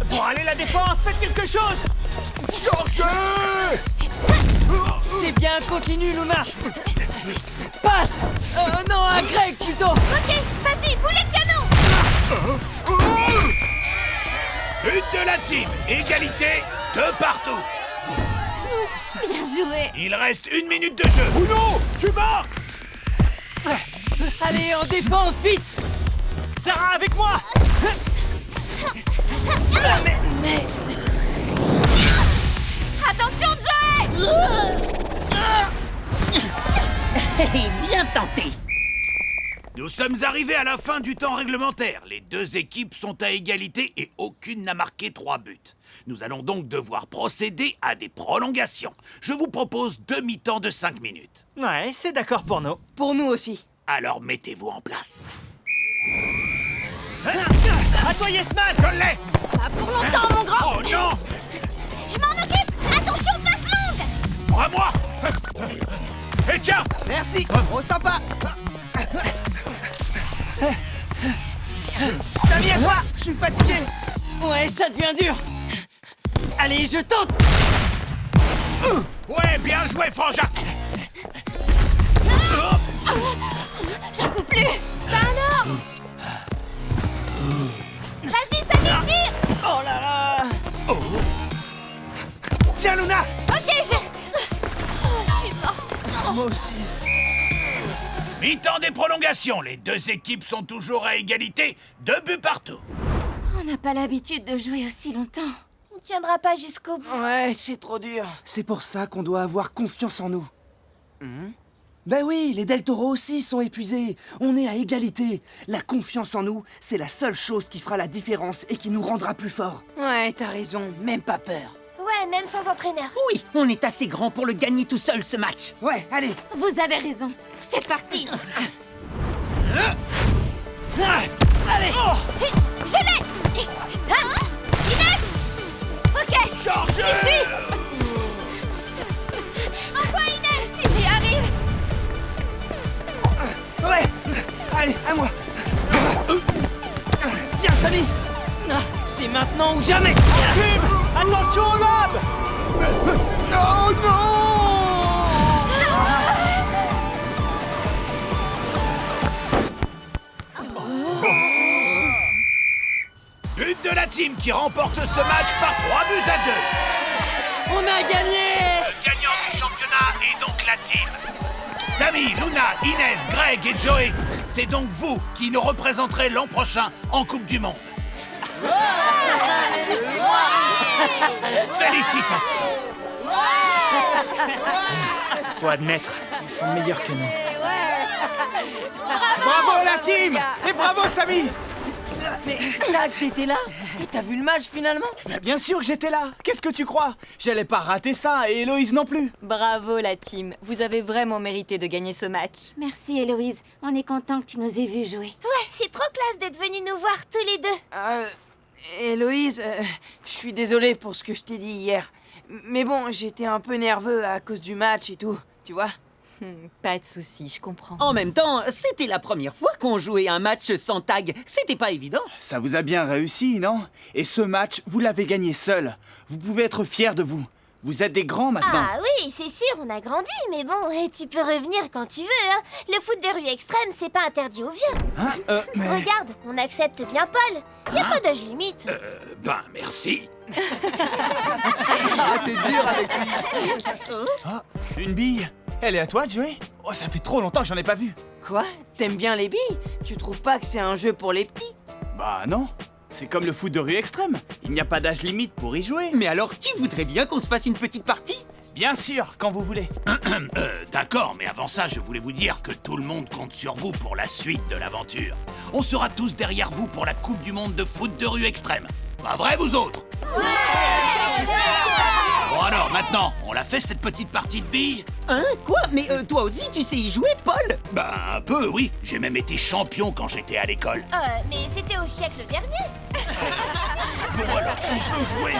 Bon, allez, la défense, faites quelque chose!
C'est bien, continue, Luna. Passe. Non, à Greg, plutôt.
Ok, vas-y, boulet de canon.
But de la team. Égalité de partout.
Bien joué.
Il reste 1 minute de jeu.
Bruno, tu marques.
Allez, en défense, vite.
Sarah, avec moi!
Mais...
Attention, Joey.
Bien tenté.
Nous sommes arrivés à la fin du temps réglementaire. Les deux équipes sont à égalité et aucune n'a marqué 3 buts. Nous allons donc devoir procéder à des prolongations. Je vous propose 2 mi-temps de 5 minutes.
Ouais, c'est d'accord pour nous.
Pour nous aussi.
Alors mettez-vous en place.
À toi, Yesman!
Je l'ai!
Pas pour longtemps, mon grand.
Oh non!
Je m'en occupe. Attention, passe longue.
À moi! Et tiens!
Merci. Oh, sympa. Samy, à toi. Je suis fatigué.
Ouais, ça devient dur. Allez, je tente.
Ouais, bien joué, Frangin!
J'en peux plus. Bah alors. Vas-y, Samy, tire.
Oh là là.
Tiens, Luna.
Ok, je suis morte.
Moi aussi.
Mi-temps des prolongations, les deux équipes sont toujours à égalité, 2 buts partout.
On n'a pas l'habitude de jouer aussi longtemps.
On tiendra pas jusqu'au bout.
Ouais, c'est trop dur.
C'est pour ça qu'on doit avoir confiance en nous. Ben oui, les Del Toro aussi sont épuisés. On est à égalité. La confiance en nous, c'est la seule chose qui fera la différence et qui nous rendra plus forts.
Ouais, t'as raison, même pas peur.
Ouais, même sans entraîneur.
Oui, on est assez grand pour le gagner tout seul, ce match.
Ouais, allez.
Vous avez raison. C'est parti.
Allez.
Je l'ai. Inès. Ok, j'y suis. Envoie Inès.
Si j'y arrive.
Ouais. Allez, à moi. Tiens, Samy.
C'est maintenant ou jamais.
Attention au lobe!
Oh non!
But de la team qui remporte ce match par 3 buts à 2.
On a gagné.
Le gagnant du championnat est donc la team. Samy, Luna, Inès, Greg et Joey, c'est donc vous qui nous représenterez l'an prochain en Coupe du Monde. Félicitations.
Faut admettre, ils sont meilleurs que nous.
Bravo la team! Et bravo Samy!
Mais Tag, t'étais là? Et t'as vu le match finalement?
Bah, bien sûr que j'étais là! Qu'est-ce que tu crois? J'allais pas rater ça, et Héloïse non plus!
Bravo la team, vous avez vraiment mérité de gagner ce match.
Merci Héloïse. On est content que tu nous aies vus jouer.
Ouais, c'est trop classe d'être venus nous voir tous les deux.
Héloïse, je suis désolé pour ce que je t'ai dit hier. Mais bon, j'étais un peu nerveux à cause du match et tout, tu vois?
Pas de soucis, je comprends.
En même temps, c'était la première fois qu'on jouait un match sans tag. C'était pas évident.
Ça vous a bien réussi, non? Et ce match, vous l'avez gagné seul. Vous pouvez être fiers de vous. Vous êtes des grands maintenant.
Ah oui, c'est sûr, on a grandi, mais bon, tu peux revenir quand tu veux, hein. Le foot de rue extrême, c'est pas interdit aux vieux.
Hein? Mais...
Regarde, on accepte bien Paul. Y a pas d'âge limite.
Ben, merci.
Ah, t'es dur avec lui.
Ah, une bille. Elle est à toi, Joey? Oh, ça fait trop longtemps que j'en ai pas vu.
Quoi? T'aimes bien les billes? Tu trouves pas que c'est un jeu pour les petits?
Bah non. C'est comme le foot de rue extrême. Il n'y a pas d'âge limite pour y jouer.
Mais alors, tu voudrais bien qu'on se fasse une petite partie?
Bien sûr, quand vous voulez.
D'accord, mais avant ça, je voulais vous dire que tout le monde compte sur vous pour la suite de l'aventure. On sera tous derrière vous pour la Coupe du Monde de foot de rue extrême. Pas vrai, vous autres? Bon alors, maintenant, on l'a fait cette petite partie de billes?
Hein? Quoi? Mais toi aussi, tu sais y jouer, Paul?
Ben, un peu, oui. J'ai même été champion quand j'étais à l'école.
Mais c'était au siècle dernier.
Bon alors, on peut jouer.